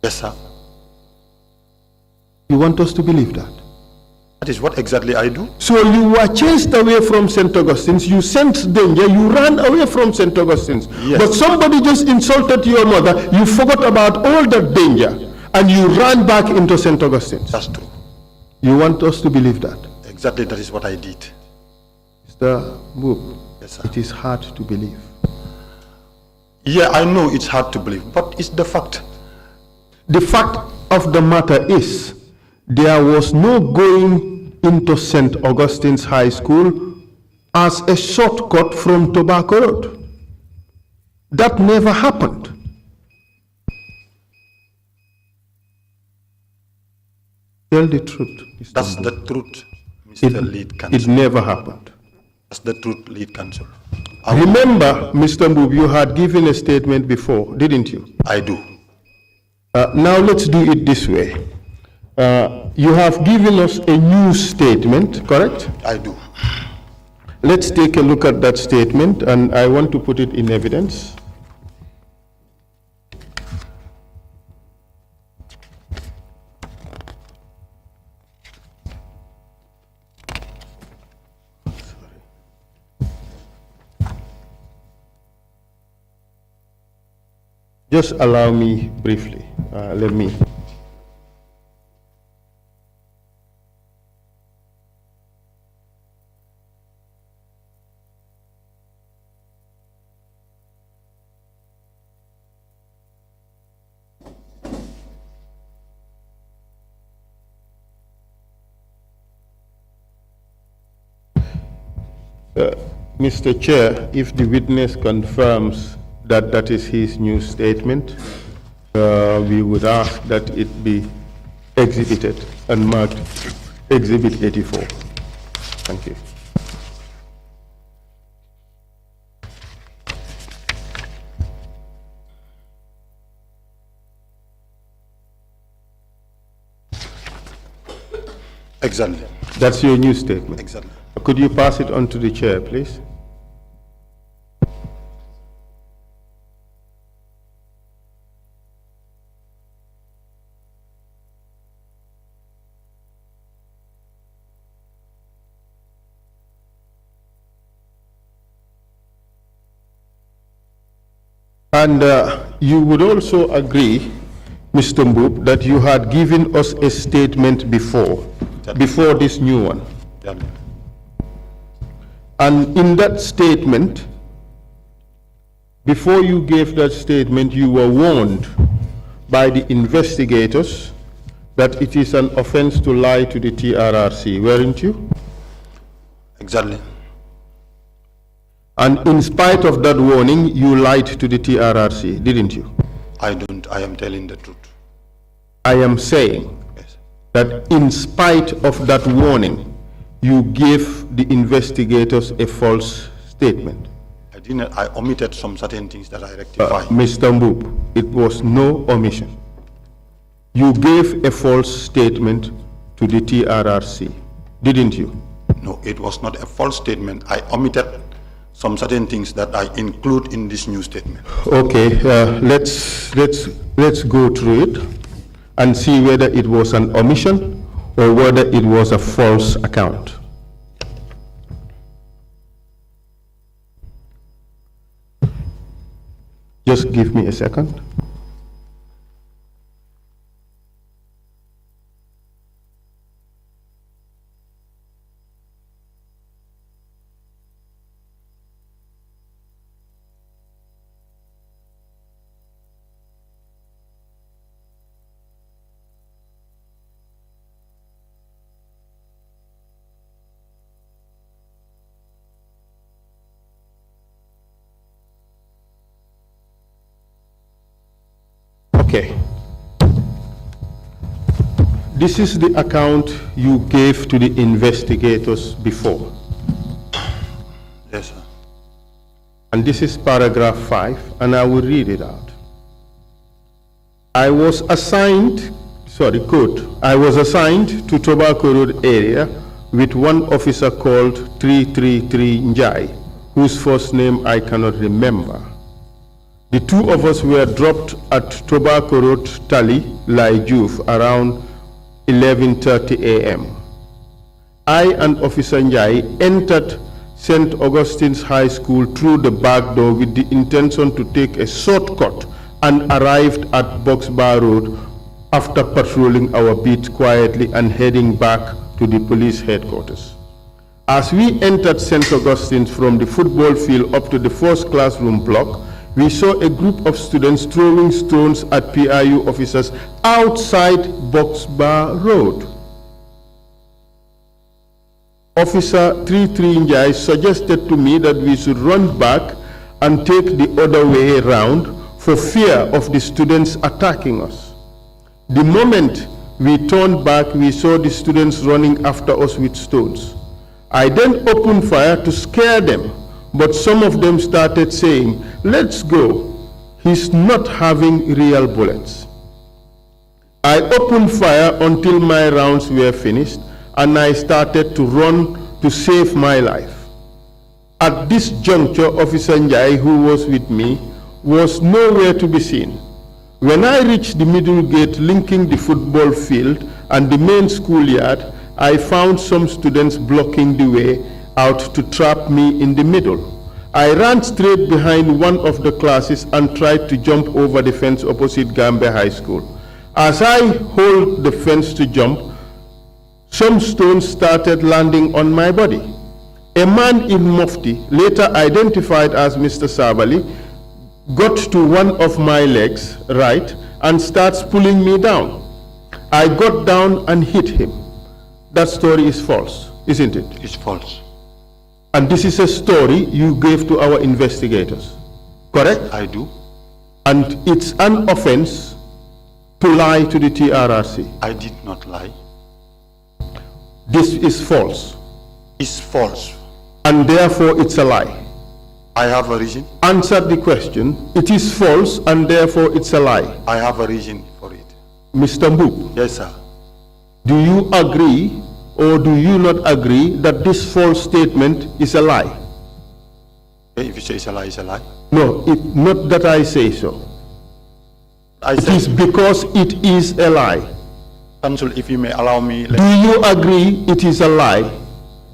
Yes, sir. You want us to believe that? That is what exactly I do. So you were chased away from St. Augustine's, you sensed danger, you ran away from St. Augustine's. Yes. But somebody just insulted your mother, you forgot about all that danger, and you ran back into St. Augustine's. That's true. You want us to believe that? Exactly, that is what I did. Mr. Mboob, Yes, sir. it is hard to believe. Yeah, I know it's hard to believe, but it's the fact. The fact of the matter is, there was no going into St. Augustine's High School as a shortcut from Tobacco Road. That never happened. Tell the truth, Mr. That's Mboob. the truth, Mr. Lead It Counsel. never happened. That's the truth, Lead Counsel. Remember, Mr. Mboob, you had given a statement before, didn't you? I do. Now let's do it this way. You have given us a new statement, correct? I do. Let's take a look at that statement, and I want to put it in evidence. Just allow me briefly, let me. Mr. Chair, if the witness confirms that that is his new statement, we would ask that it be exhibited and marked Exhibit 84. Thank you. Exactly. That's your new statement. Exactly. Could you pass it on to the chair, please? And you would also agree, Mr. Mboob, that you had given us a statement before this new one. Exactly. And in that statement, before you gave that statement, you were warned by the investigators that it is an offense to lie to the TRRC, weren't you? Exactly. And in spite of that warning, you lied to the TRRC, didn't you? I don't. I am telling the truth. I am saying Yes. that in spite of that warning, you gave the investigators a false statement. I I omitted some certain things that I rectified. Mr. Mboob, it was no omission. You gave a false statement to the TRRC, didn't you? No, it was not a false statement. I omitted some certain things that I include in this new statement. Okay, let's go through it and see whether it was an omission or whether it was a false account. Just give me a second. Okay. This is the account you gave to the investigators before. Yes, sir. And this is paragraph 5, and I will read it out. I was assigned to Tobacco Road area with one officer called 333 Njai, whose first name I cannot remember. The two of us were dropped at Tobacco Road, Tali, Laijuf, around 11:30 a.m. I and Officer Njai entered St. Augustine's High School through the back door with the intention to take a shortcut and arrived at Boxbar Road after patrolling our beat quietly and heading back to the police headquarters. As we entered St. Augustine's from the football field up to the first classroom block, we saw a group of students throwing stones at PIU officers outside Boxbar Road. Officer 33 Njai suggested to me that we should run back and take the other way around for fear of the students attacking us. The moment we turned back, we saw the students running after us with stones. I then opened fire to scare them, but some of them started saying, "Let's go. He's not having real bullets." I opened fire until my rounds were finished, and I started to run to save my life. At this juncture, Officer Njai, who was with me, was nowhere to be seen. When I reached the middle gate linking the football field and the main schoolyard, I found some students blocking the way out to trap me in the middle. I ran straight behind one of the classes and tried to jump over the fence opposite Gambia High School. As I hold the fence to jump, some stones started landing on my body. A man in mufti, later identified as Mr. Sabally, got to one of my legs, right, and starts pulling me down. I got down and hit him. That story is false, isn't it? It's false. And this is a story you gave to our investigators, correct? I do. And it's an offense to lie to the TRRC. I did not lie. This is false. It's false. And therefore it's a lie. I have a reason. Answer the question. It is false and therefore it's a lie. I have a reason for it. Mr. Mboob, Yes, sir. do you agree or do you not agree that this false statement is a lie? If you say it's a lie, it's a lie. No, not that I say so. It is because it is a lie. Counsel, if you may allow me. Do you agree it is a lie?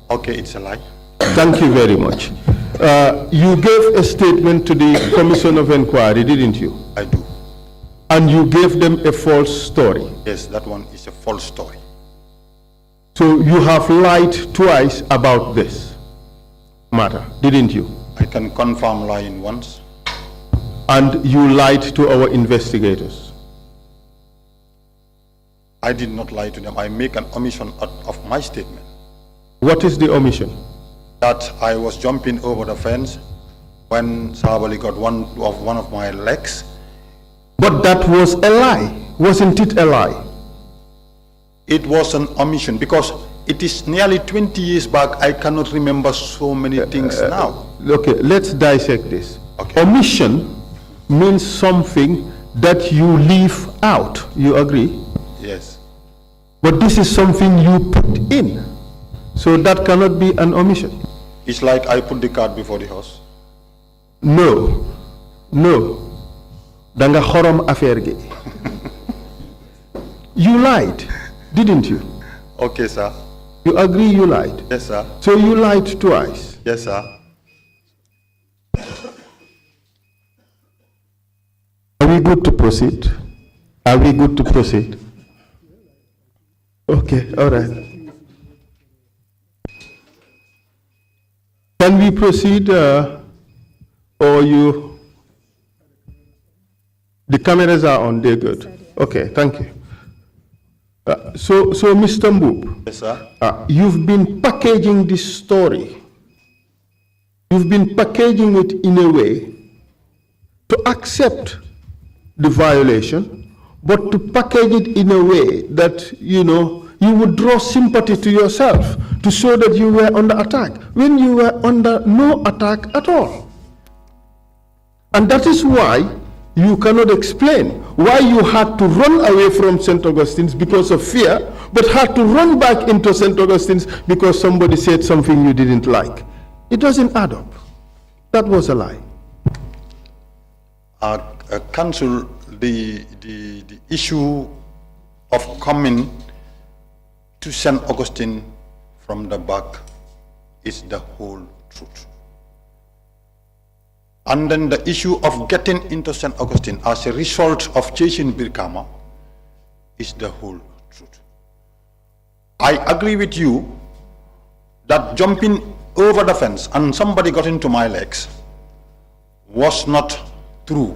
Okay, it's a lie. Thank you very much. You gave a statement to the Commission of Inquiry, didn't you? I do. And you gave them a false story. Yes, that one is a false story. So you have lied twice about this matter, didn't you? I can confirm lying once. And you lied to our investigators. I did not lie to them. I make an omission of my statement. What is the omission? That I was jumping over the fence when Sabally got one of my legs. But that was a lie, wasn't it a lie? It was an omission because it is nearly 20 years back. I cannot remember so many things now. okay, let's dissect this. Okay. Omission means something that you leave out. You agree? Yes. But this is something you put in. So that cannot be an omission. It's like I put the cart before the horse. No. No. Danga khorom affaire gi. You lied, didn't you? Okay, sir. You agree you lied? Yes, sir. So you lied twice. Yes, sir. Are we good to proceed? Are we good to proceed? Okay, all right. Can we proceed or you? The cameras are on, they're good. Okay, thank you. So Mr. Mboob, Yes, sir. you've been packaging this story. You've been packaging it in a way to accept the violation, but to package it in a way that, you know, you would draw sympathy to yourself to show that you were under attack when you were under no attack at all. And that is why you cannot explain why you had to run away from St. Augustine's because of fear, but had to run back into St. Augustine's because somebody said something you didn't like. It doesn't add up. That was a lie. Council, the issue of coming to St. Augustine from the back is the whole truth. And then the issue of getting into St. Augustine as a result of chasing Birkama is the whole truth. I agree with you that jumping over the fence and somebody got into my legs was not true.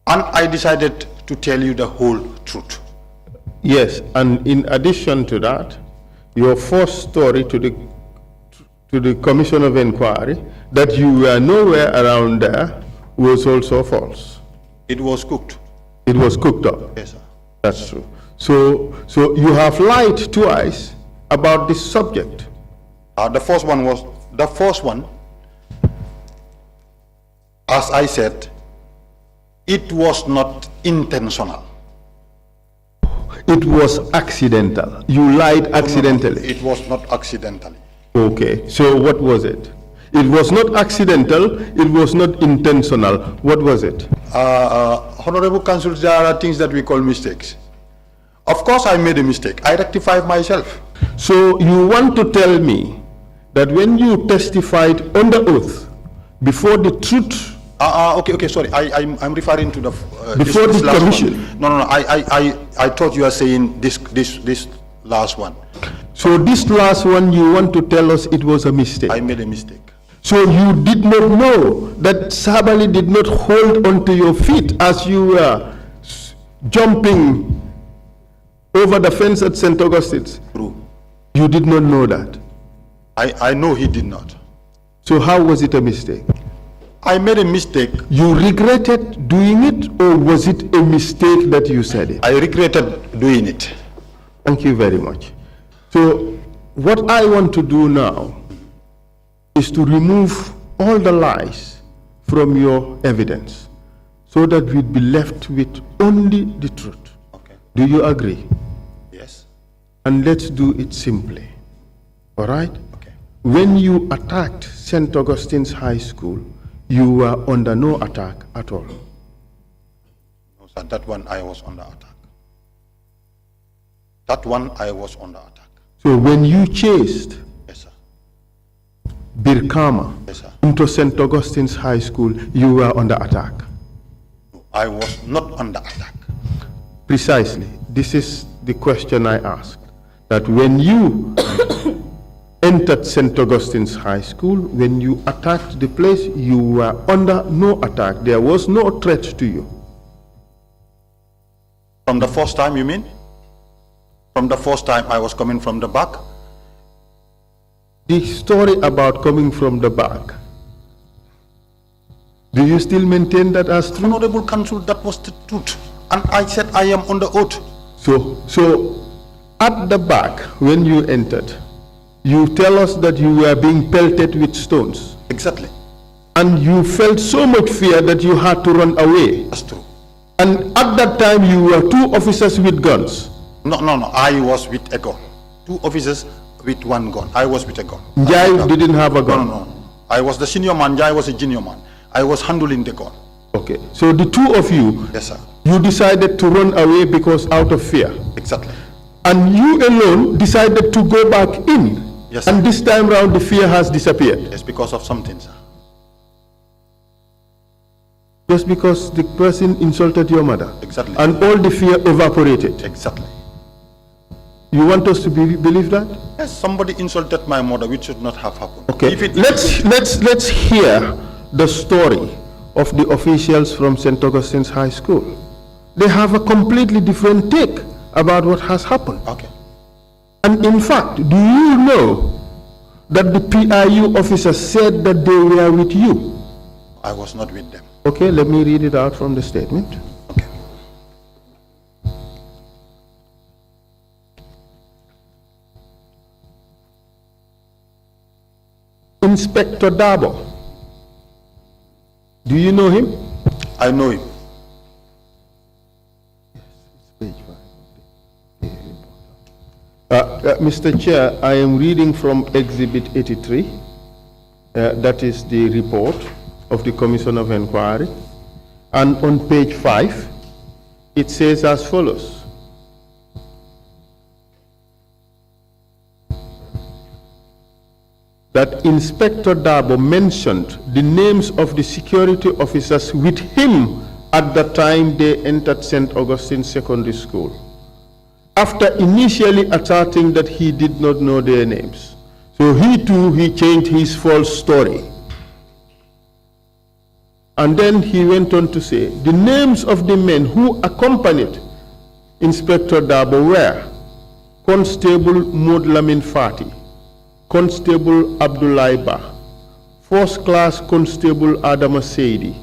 And I decided to tell you the whole truth. Yes, and in addition to that, your first story to the Commission of Inquiry that you were nowhere around there was also false. It was cooked. It was cooked up. Yes, sir. That's true. So you have lied twice about this subject. The first one, as I said, it was not intentional. It was accidental. You lied accidentally. It was not accidentally. Okay, so what was it? It was not accidental, it was not intentional. What was it? Honorable Council, there are things that we call mistakes. Of course I made a mistake. I rectified myself. So you want to tell me that when you testified under oath before the truth, okay, sorry. I'm referring to the before this the last commission. One. No. I thought you were saying this last one. So this last one, you want to tell us it was a mistake? I made a mistake. So you did not know that Sabally did not hold onto your feet as you were jumping over the fence at St. Augustine's? True. You did not know that? I know he did not. So how was it a mistake? I made a mistake. You regretted doing it, or was it a mistake that you said it? I regretted doing it. Thank you very much. So what I want to do now is to remove all the lies from your evidence so that we'd be left with only the truth. Okay. Do you agree? Yes. And let's do it simply. All right? Okay. When you attacked St. Augustine's High School, you were under no attack at all. No, sir, that one I was under attack. That one I was under attack. So when you chased Yes, sir. Birkama Yes, sir. into St. Augustine's High School, you were under attack. No, I was not under attack. Precisely. This is the question I asked. That when you entered St. Augustine's High School, when you attacked the place, you were under no attack. There was no threat to you. From the first time, you mean? From the first time I was coming from the back? The story about coming from the back, do you still maintain that as true? Honorable Council, that was the truth. And I said I am on the oath. So at the back, when you entered, you tell us that you were being pelted with stones. Exactly. And you felt so much fear that you had to run away. That's true. And at that time, you were 2 officers with guns. No. I was with a gun. 2 officers with 1 gun. I was with a gun. Njai didn't have a gun. No. I was the senior man. Njai was a junior man. I was handling the gun. Okay. So the 2 of you, yes, sir, you decided to run away because out of fear. Exactly. And you alone decided to go back in. Yes, sir. And this time round, the fear has disappeared. Yes, because of something, sir. Just because the person insulted your mother. Exactly. And all the fear evaporated. Exactly. You want us to believe that? Yes, somebody insulted my mother, which should not have happened. Okay. Let's hear the story of the officials from St. Augustine's High School. They have a completely different take about what has happened. Okay. And in fact, do you know that the PIU officers said that they were with you? I was not with them. Okay, let me read it out from the statement. Okay. Inspector Dabo. Do you know him? I know him. Mr. Chair, I am reading from Exhibit 83. That is the report of the Commission of Inquiry. And on page 5, it says as follows. That Inspector Dabo mentioned the names of the security officers with him at the time they entered St. Augustine Secondary School, after initially asserting that he did not know their names. So he changed his false story. And then he went on to say, the names of the men who accompanied Inspector Dabo were Constable Modlamin Fati, Constable Abdullah Ba, First Class Constable Adama Seidi,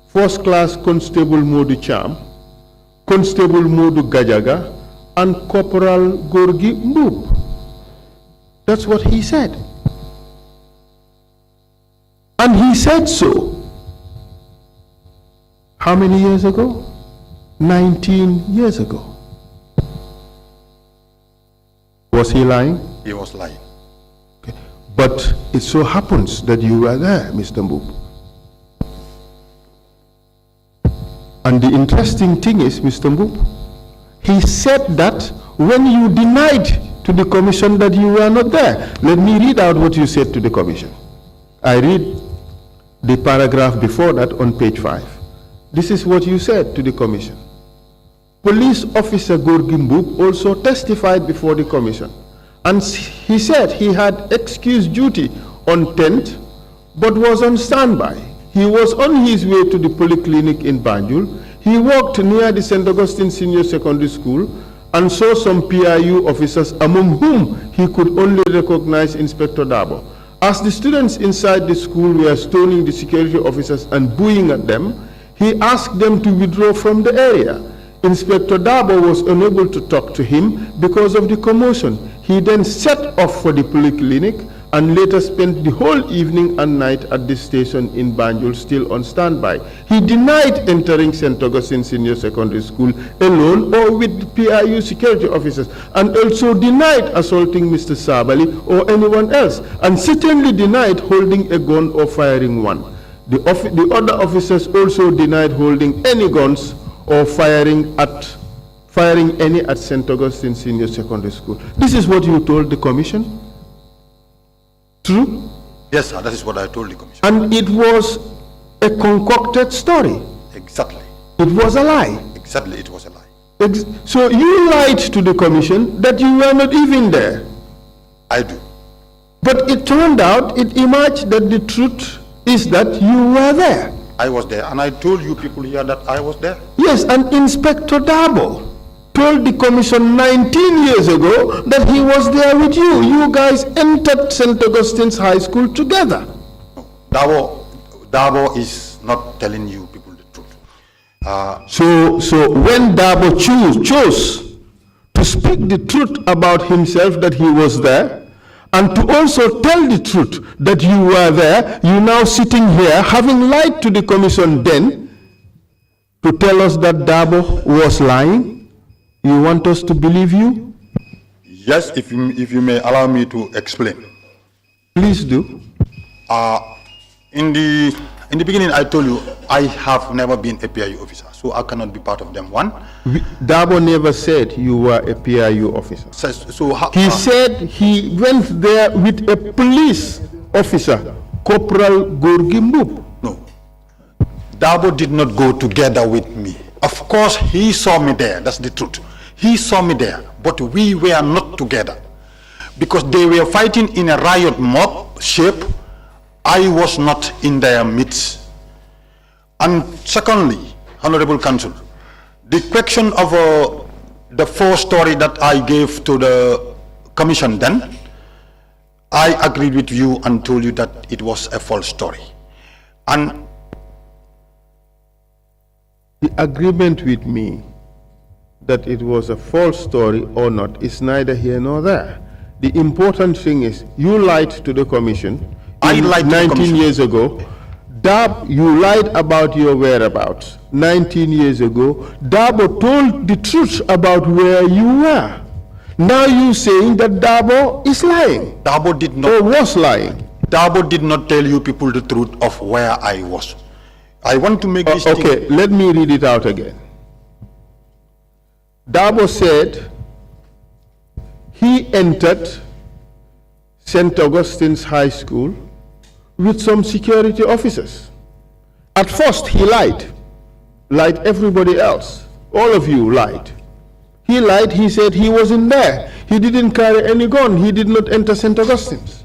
First Class Constable Modu Cham, Constable Modu Gajaga, and Corporal Goorgi Mboob. That's what he said. And he said so. How many years ago? 19 years ago. Was he lying? He was lying. Okay. But it so happens that you were there, Mr. Mboob. And the interesting thing is, Mr. Mboob, he said that when you denied to the commission that you were not there. Let me read out what you said to the commission. I read the paragraph before that on page 5. This is what you said to the commission. Police officer Goorgi Mboob also testified before the commission, and he said he had excuse duty on 10th but was on standby. He was on his way to the polyclinic in Banjul. He walked near the St. Augustine Senior Secondary School and saw some PIU officers, among whom he could only recognize Inspector Dabo. As the students inside the school were stoning the security officers and booing at them, he asked them to withdraw from the area. Inspector Dabo was unable to talk to him because of the commotion. He then set off for the polyclinic and later spent the whole evening and night at the station in Banjul, still on standby. He denied entering St. Augustine Senior Secondary School alone or with PIU security officers, and also denied assaulting Mr. Sabally or anyone else, and certainly denied holding a gun or firing one. The other officers also denied holding any guns or firing any at St. Augustine Senior Secondary School. This is what you told the commission? True? Yes, sir, that is what I told the commission. And it was a concocted story. Exactly. It was a lie. Exactly, it was a lie. So you lied to the commission that you were not even there. I do. But it turned out, it emerged that the truth is that you were there. I was there, and I told you people here that I was there. Yes, and Inspector Dabo told the commission 19 years ago that he was there with you. You guys entered St. Augustine's High School together. Dabo is not telling you people the truth. So when Dabo chose to speak the truth about himself, that he was there, and to also tell the truth that you were there, you now sitting here, having lied to the commission then, to tell us that Dabo was lying? You want us to believe you? Yes, if you may allow me to explain. Please do. In the beginning, I told you I have never been a PIU officer, so I cannot be part of them. One. Dabo never said you were a PIU officer. He said he went there with a police officer, Corporal Goorgi Mboob. No. Dabo did not go together with me. Of course, he saw me there. That's the truth. He saw me there, but we were not together because they were fighting in a riot mob shape. I was not in their midst. And secondly, Honorable Council, the question of the false story that I gave to the commission then, I agreed with you and told you that it was a false story. And the agreement with me that it was a false story or not is neither here nor there. The important thing is you lied to the commission. I lied 19 years ago. You lied about your whereabouts 19 years ago. Dabo told the truth about where you were. Now you saying that Dabo is lying. Dabo did not. Or was lying. Dabo did not tell you people the truth of where I was. I want to make this okay, let me read it out again. Dabo said he entered St. Augustine's High School with some security officers. At first he lied, like everybody else. All of you lied. He lied, he said he wasn't there. He didn't carry any gun, he did not enter St. Augustine's.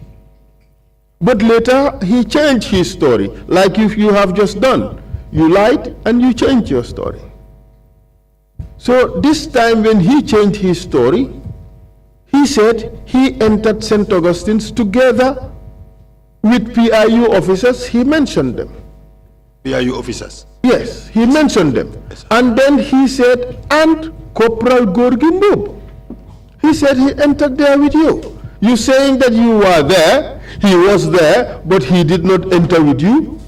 But later he changed his story, like if you have just done. You lied and you changed your story. So this time when he changed his story, he said he entered St. Augustine's together with PIU officers. He mentioned them. PIU officers? Yes, he mentioned them. Yes. And then he said, and Corporal Goorgi Mboob. He said he entered there with you. You saying that you were there, he was there, but he did not enter with you?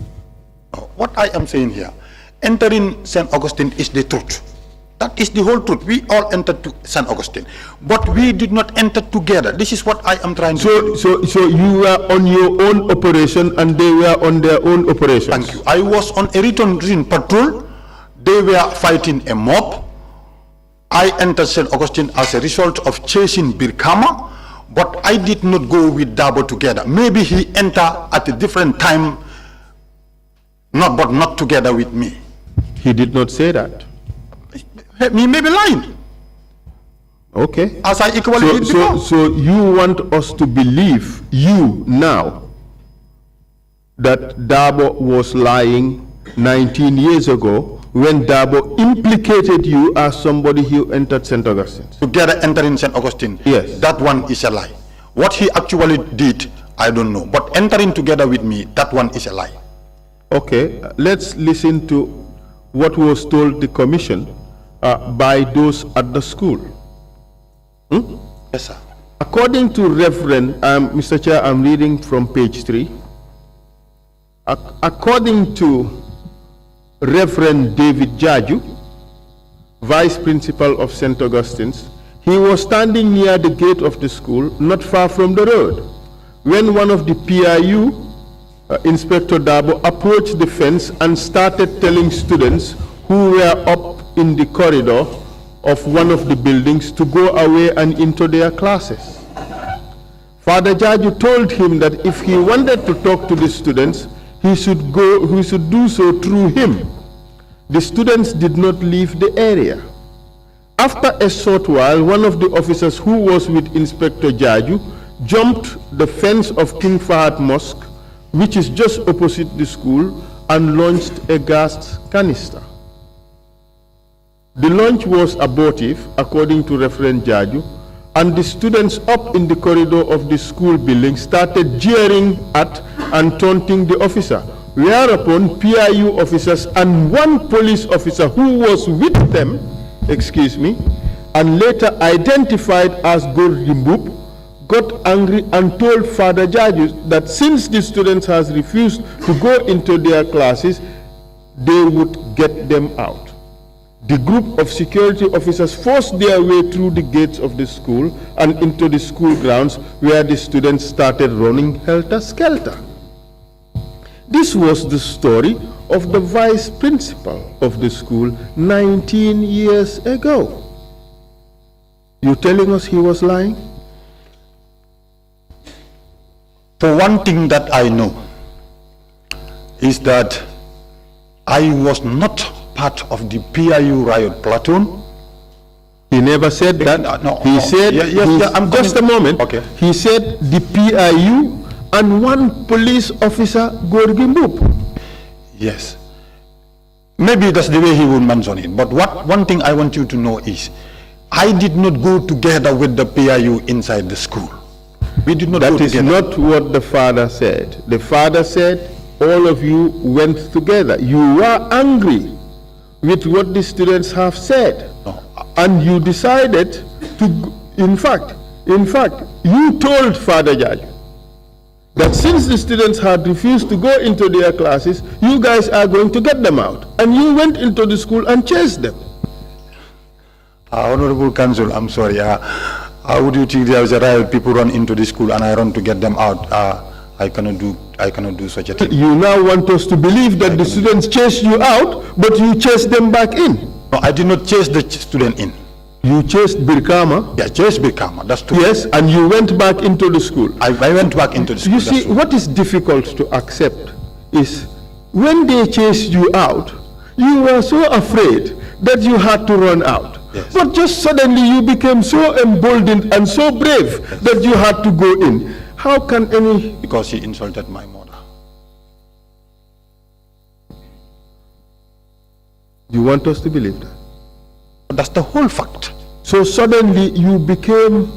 What I am saying here, entering St. Augustine is the truth. That is the whole truth. We all entered to St. Augustine, but we did not enter together. This is what I am trying to do. So you were on your own operation and they were on their own operations? Thank you. I was on a routine patrol. They were fighting a mob. I entered St. Augustine as a result of chasing Birkama, but I did not go with Dabo together. Maybe he entered at a different time, but not together with me. He did not say that. He may be lying. Okay. As I equally did before. So you want us to believe you now that Dabo was lying 19 years ago when Dabo implicated you as somebody who entered St. Augustine? Together entering St. Augustine. Yes. That one is a lie. What he actually did, I don't know. But entering together with me, that one is a lie. Okay, let's listen to what was told the commission by those at the school. Yes, sir. According to Reverend, Mr. Chair, I'm reading from page 3. According to Reverend David Jaju, Vice Principal of St. Augustine's, he was standing near the gate of the school, not far from the road, when one of the PIU, Inspector Dabo, approached the fence and started telling students who were up in the corridor of one of the buildings to go away and into their classes. Father Jaju told him that if he wanted to talk to the students, he should do so through him. The students did not leave the area. After a short while, one of the officers who was with Inspector Jaju jumped the fence of King Fahad Mosque, which is just opposite the school, and launched a gas canister. The launch was abortive, according to Reverend Jaju, and the students up in the corridor of the school building started jeering at and taunting the officer, whereupon PIU officers and one police officer who was with them, and later identified as Goorgi Mboob, got angry and told Father Jaju that since the students has refused to go into their classes, they would get them out. The group of security officers forced their way through the gates of the school and into the school grounds where the students started running helter-skelter. This was the story of the vice principal of the school 19 years ago. You telling us he was lying? For one thing that I know is that I was not part of the PIU riot platoon. He never said that. No, he said, I'm just a moment. Okay. He said the PIU and one police officer, Goorgi Mboob. Yes. Maybe that's the way he would mention it. But one thing I want you to know is, I did not go together with the PIU inside the school. We did not go together. That is not what the father said. The father said all of you went together. You were angry with what the students have said. No. And you decided to, in fact, you told Father Judge that since the students had refused to go into their classes, you guys are going to get them out. And you went into the school and chased them. Honorable Counsel, I'm sorry. How would you think there was a riot, people run into the school and I run to get them out? I cannot do such a thing. You now want us to believe that the students chased you out, but you chased them back in. No, I did not chase the student in. You chased Birkama. Yeah, chased Birkama, that's true. Yes, and you went back into the school. I went back into the school. You see, what is difficult to accept is when they chased you out, you were so afraid that you had to run out. Yes. But just suddenly you became so emboldened and so brave that you had to go in. How can any... Because he insulted my mother. You want us to believe that? But that's the whole fact. So suddenly you became,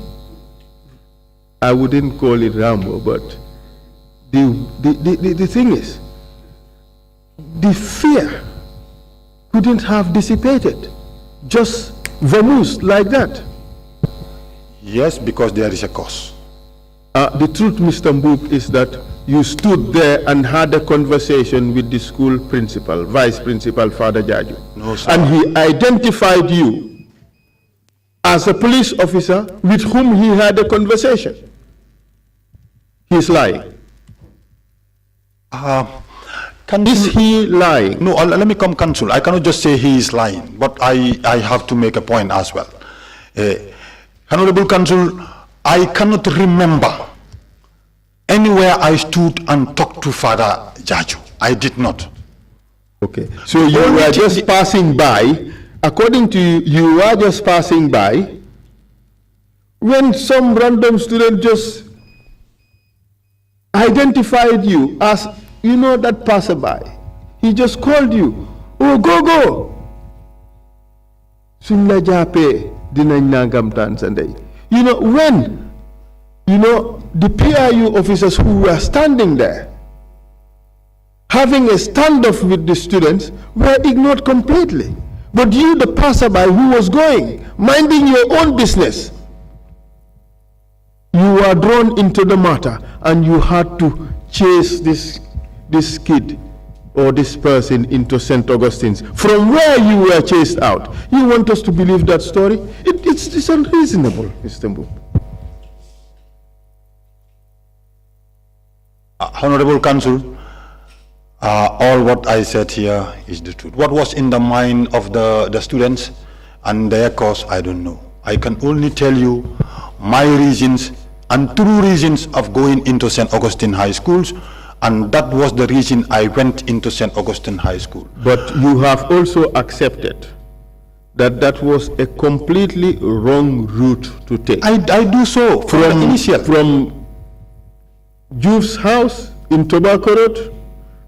I wouldn't call it Rambo, but the thing is, the fear couldn't have dissipated, just vamoosed like that. Yes, because there is a cause. The truth, Mr. Mboob, is that you stood there and had a conversation with the school principal, vice principal, Father Jaju. No, sir. And he identified you as a police officer with whom he had a conversation. He's lying. Is he lying? No, let me come, Counsel. I cannot just say he is lying, but I have to make a point as well. Honorable Counsel, I cannot remember anywhere I stood and talked to Father Jaju. I did not. Okay. So you were just passing by. According to you, you were just passing by when some random student just identified you as, you know, that passerby. He just called you. Oh, go. Suñ la jappé dinañ nangam tan sa ndey. You know, when, you know, the PIU officers who were standing there, having a standoff with the students, were ignored completely. But you, the passerby who was going, minding your own business, you were drawn into the matter and you had to chase this kid or this person into St. Augustine's from where you were chased out. You want us to believe that story? It's unreasonable, Mr. Mboob. Honorable Counsel, all what I said here is the truth. What was in the mind of the students and their cause, I don't know. I can only tell you my reasons and true reasons of going into St. Augustine High Schools, and that was the reason I went into St. Augustine High School. But you have also accepted that that was a completely wrong route to take. I do so from Juve's house in Tobacco Road.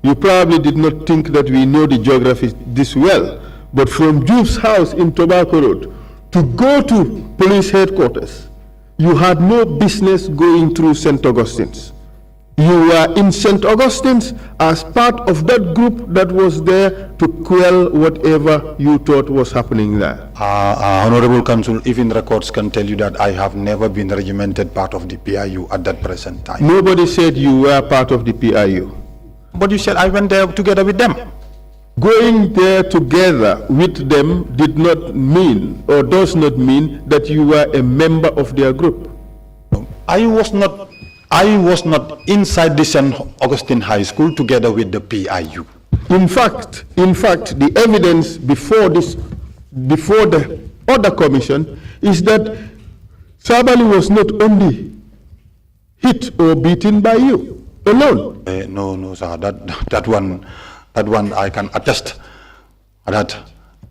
You probably did not think that we know the geography this well, but from Juve's house in Tobacco Road to go to police headquarters, you had no business going through St. Augustine's. You were in St. Augustine's as part of that group that was there to quell whatever you thought was happening there. Honorable Counsel, even records can tell you that I have never been regimented part of the PIU at that present time. Nobody said you were part of the PIU. But you said I went there together with them. Going there together with them did not mean or does not mean that you were a member of their group. I was not inside the St. Augustine High School together with the PIU. In fact, the evidence before the other commission is that Sabally was not only hit or beaten by you alone. No, sir. That one I can attest that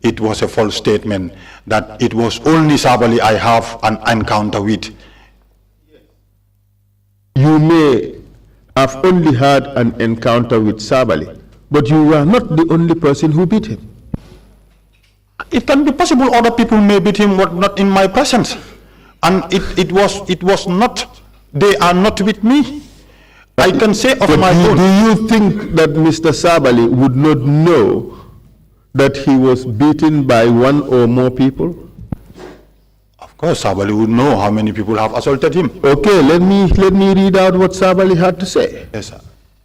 it was a false statement. That it was only Sabally I have an encounter with. You may have only had an encounter with Sabally, but you were not the only person who beat him. It can be possible other people may beat him, but not in my presence. And it was not, they are not with me. I can say of my own. Do you think that Mr. Sabally would not know that he was beaten by one or more people? Of course, Sabally would know how many people have assaulted him. Okay, let me read out what Sabally had to say. Yes, sir.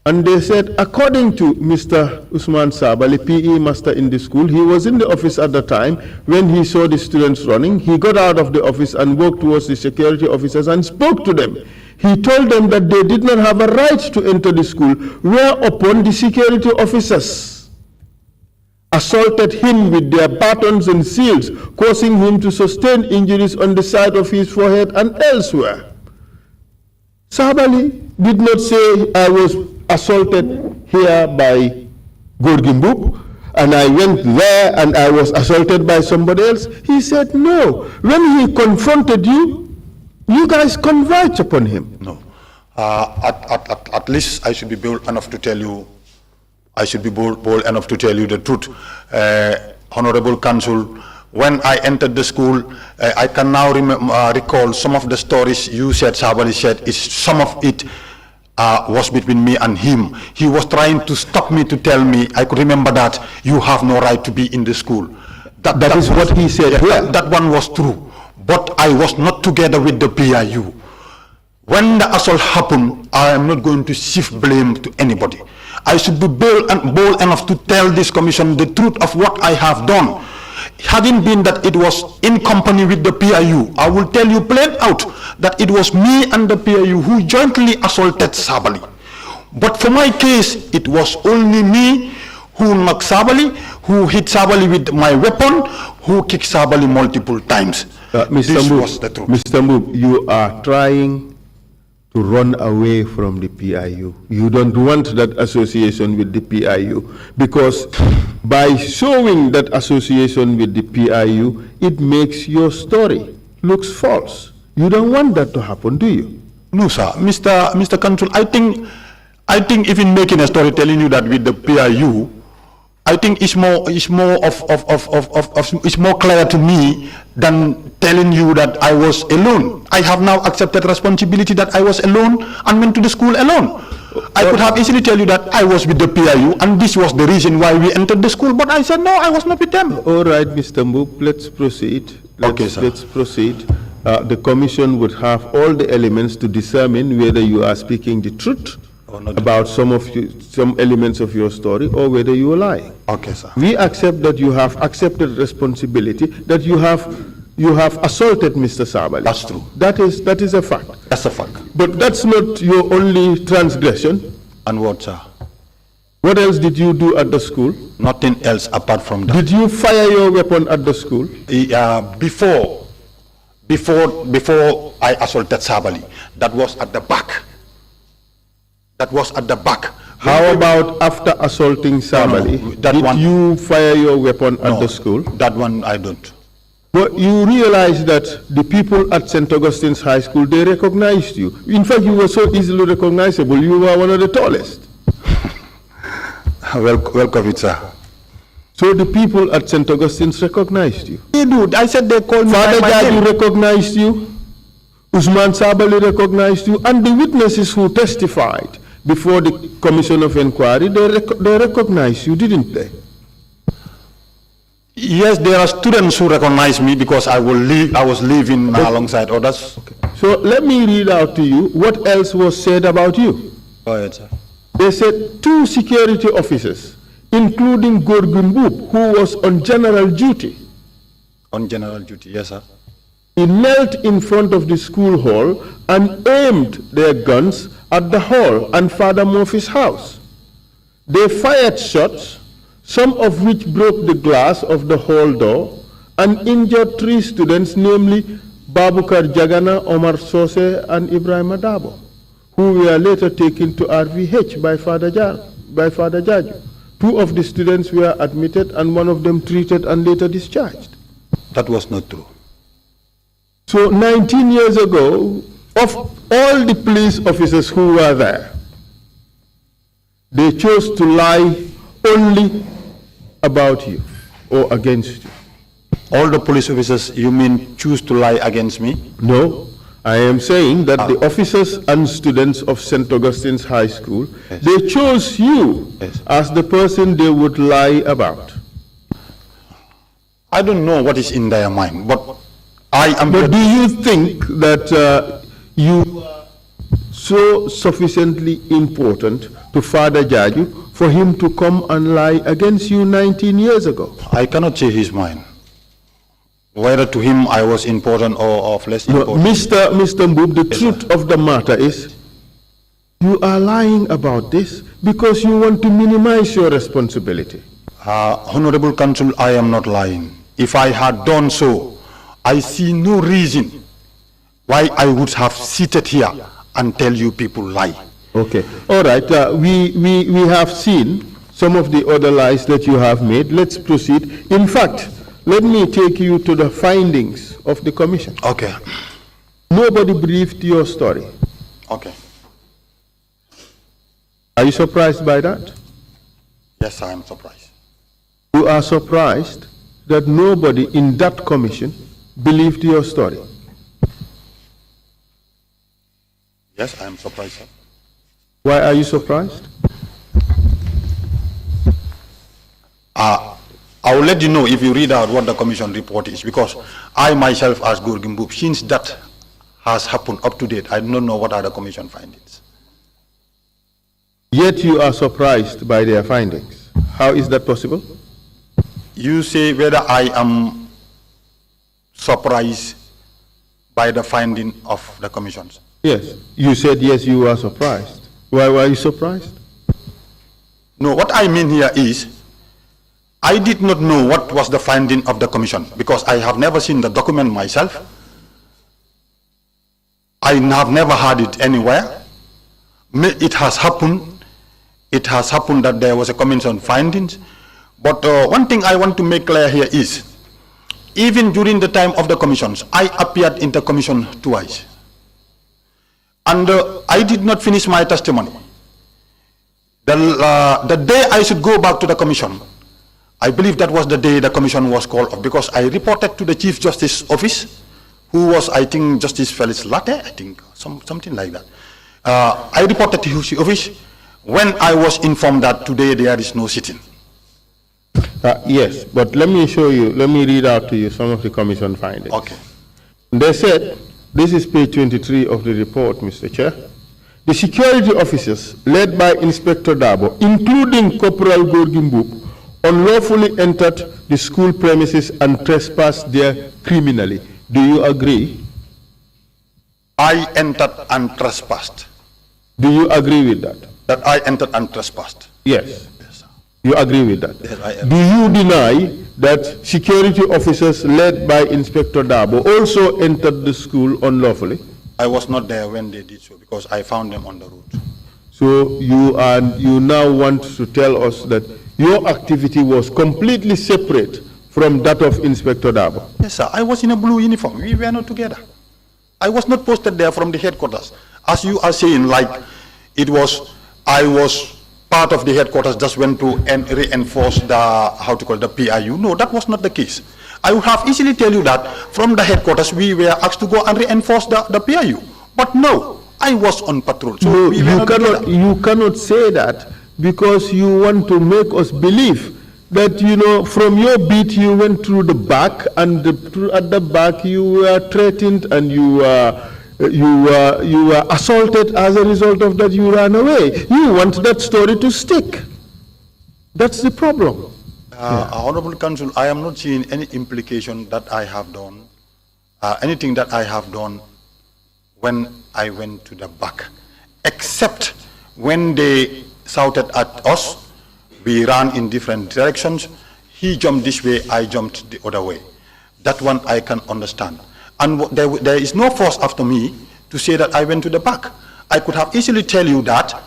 And they said, according to Mr. Usman Sabally, PE master in the school, he was in the office at the time when he saw the students running. He got out of the office and walked towards the security officers and spoke to them. He told them that they did not have a right to enter the school, whereupon the security officers assaulted him with their batons and shields, causing him to sustain injuries on the side of his forehead and elsewhere. Sabally did not say, I was assaulted here by Goorgi Mboob, and I went there and I was assaulted by somebody else. He said, no. When he confronted you, you guys converged upon him. No. At least I should be bold enough to tell you, bold enough to tell you the truth. Honorable Counsel, when I entered the school, I can now recall some of the stories you said, Sabally said, some of it was between me and him. He was trying to stop me to tell me, I could remember that, you have no right to be in the school. That is what he said. Yeah, that one was true. But I was not together with the PIU. When the assault happened, I am not going to shift blame to anybody. I should be bold enough to tell this commission the truth of what I have done. Hadn't been that it was in company with the PIU, I will tell you plain out that it was me and the PIU who jointly assaulted Sabally. But for my case, it was only me who knocked Sabally, who hit Sabally with my weapon, who kicked Sabally multiple times. This was the truth. Mr. Mboob, you are trying to run away from the PIU. You don't want that association with the PIU, because by showing that association with the PIU, it makes your story looks false. You don't want that to happen, do you? No, sir. Mr. Counsel, I think even making a story telling you that with the PIU, I think it's more clear to me than telling you that I was alone. I have now accepted responsibility that I was alone and went to the school alone. I could have easily tell you that I was with the PIU and this was the reason why we entered the school, but I said no, I was not with them. All right, Mr. Mboob, let's proceed. Okay, sir. Let's proceed. The commission would have all the elements to determine whether you are speaking the truth about some elements of your story or whether you are lying. Okay, sir. We accept that you have accepted responsibility, that you have assaulted Mr. Sabally. That's true. That is a fact. That's a fact. But that's not your only transgression. And what, sir? What else did you do at the school? Nothing else apart from that. Did you fire your weapon at the school? Before I assaulted Sabally, that was at the back. That was at the back. How about after assaulting Sabally? No, did you fire your weapon at the school? That one I don't. But you realize that the people at St. Augustine's High School, they recognized you. In fact, you were so easily recognizable. You were one of the tallest. Welcome, sir. So the people at St. Augustine's recognized you. They do. I said they called me Father by my name. Jaju recognized you. Usman Sabally recognized you. And the witnesses who testified before the commission of inquiry, they recognized you, didn't they? Yes, there are students who recognize me because I was living alongside others. Okay. So let me read out to you what else was said about you. Go ahead, sir. They said 2 security officers, including Goorgi Mboob, who was on general duty. On general duty, yes, sir. He knelt in front of the school hall and aimed their guns at the hall and Father Murphy's house. They fired shots, some of which broke the glass of the hall door and injured 3 students, namely Babukar Jagana, Omar Sose, and Ibrahim Adabo, who were later taken to RVH by Father Jaju. 2 of the students were admitted and 1 of them treated and later discharged. That was not true. So 19 years ago, of all the police officers who were there, they chose to lie only about you or against you. All the police officers, you mean, choose to lie against me? No, I am saying that the officers and students of St. Augustine's High School, yes, they chose you, yes, as the person they would lie about. I don't know what is in their mind, but I am... But do you think that you are so sufficiently important to Father Jaju for him to come and lie against you 19 years ago? I cannot say his mind. Whether to him I was important or of less No, important. Mr. Mboob, the Yes, truth sir. of the matter is, you are lying about this because you want to minimize your responsibility. Honorable Counsel, I am not lying. If I had done so, I see no reason why I would have seated here and tell you people lie. Okay, all right, we have seen some of the other lies that you have made. Let's proceed. In fact, let me take you to the findings of the commission. Okay. Nobody believed your story. Okay. Are you surprised by that? Yes, I am surprised. You are surprised that nobody in that commission believed your story. Yes, I am surprised, sir. Why are you surprised? I will let you know if you read out what the commission report is, because I myself as Goorgi Mboob, since that has happened up to date, I do not know what are the commission findings. Yet you are surprised by their findings. How is that possible? You say whether I am surprised by the finding of the commissions. Yes, you said yes, you are surprised. Why were you surprised? No, what I mean here is, I did not know what was the finding of the commission because I have never seen the document myself. I have never heard it anywhere. It has happened that there was a commission findings. But one thing I want to make clear here is, even during the time of the commissions, I appeared in the commission twice. And I did not finish my testimony. The day I should go back to the commission, I believe that was the day the commission was called off, because I reported to the Chief Justice Office, who was, I think, Justice Felix Latte, I think, something like that. I reported to his office when I was informed that today there is no sitting. Yes, but let me read out to you some of the commission findings. Okay. They said, this is page 23 of the report, Mr. Chair. The security officers led by Inspector Dabo, including Corporal Goorgi Mboob, unlawfully entered the school premises and trespassed there criminally. Do you agree? I entered and trespassed. Do you agree with that? That I entered and trespassed. Yes. Yes, sir. You agree with that? Yes, I am. Do you deny that security officers led by Inspector Dabo also entered the school unlawfully? I was not there when they did so because I found them on the road. So you now want to tell us that your activity was completely separate from that of Inspector Dabo? Yes, sir. I was in a blue uniform. We were not together. I was not posted there from the headquarters. As you are saying, like I was part of the headquarters, just went to reinforce the PIU. No, that was not the case. I would have easily tell you that from the headquarters we were asked to go and reinforce the PIU. But no, I was on patrol. So No, we were not together. you cannot say that because you want to make us believe that, you know, from your beat you went through the back, and at the back you were threatened and you were assaulted. As a result of that, you ran away. You want that story to stick. That's the problem. Honorable Counsel, I am not seeing any implication that I have done, anything that I have done when I went to the back, except when they shouted at us, we ran in different directions. He jumped this way, I jumped the other way. That one I can understand. And there is no force after me to say that I went to the back. I could have easily tell you that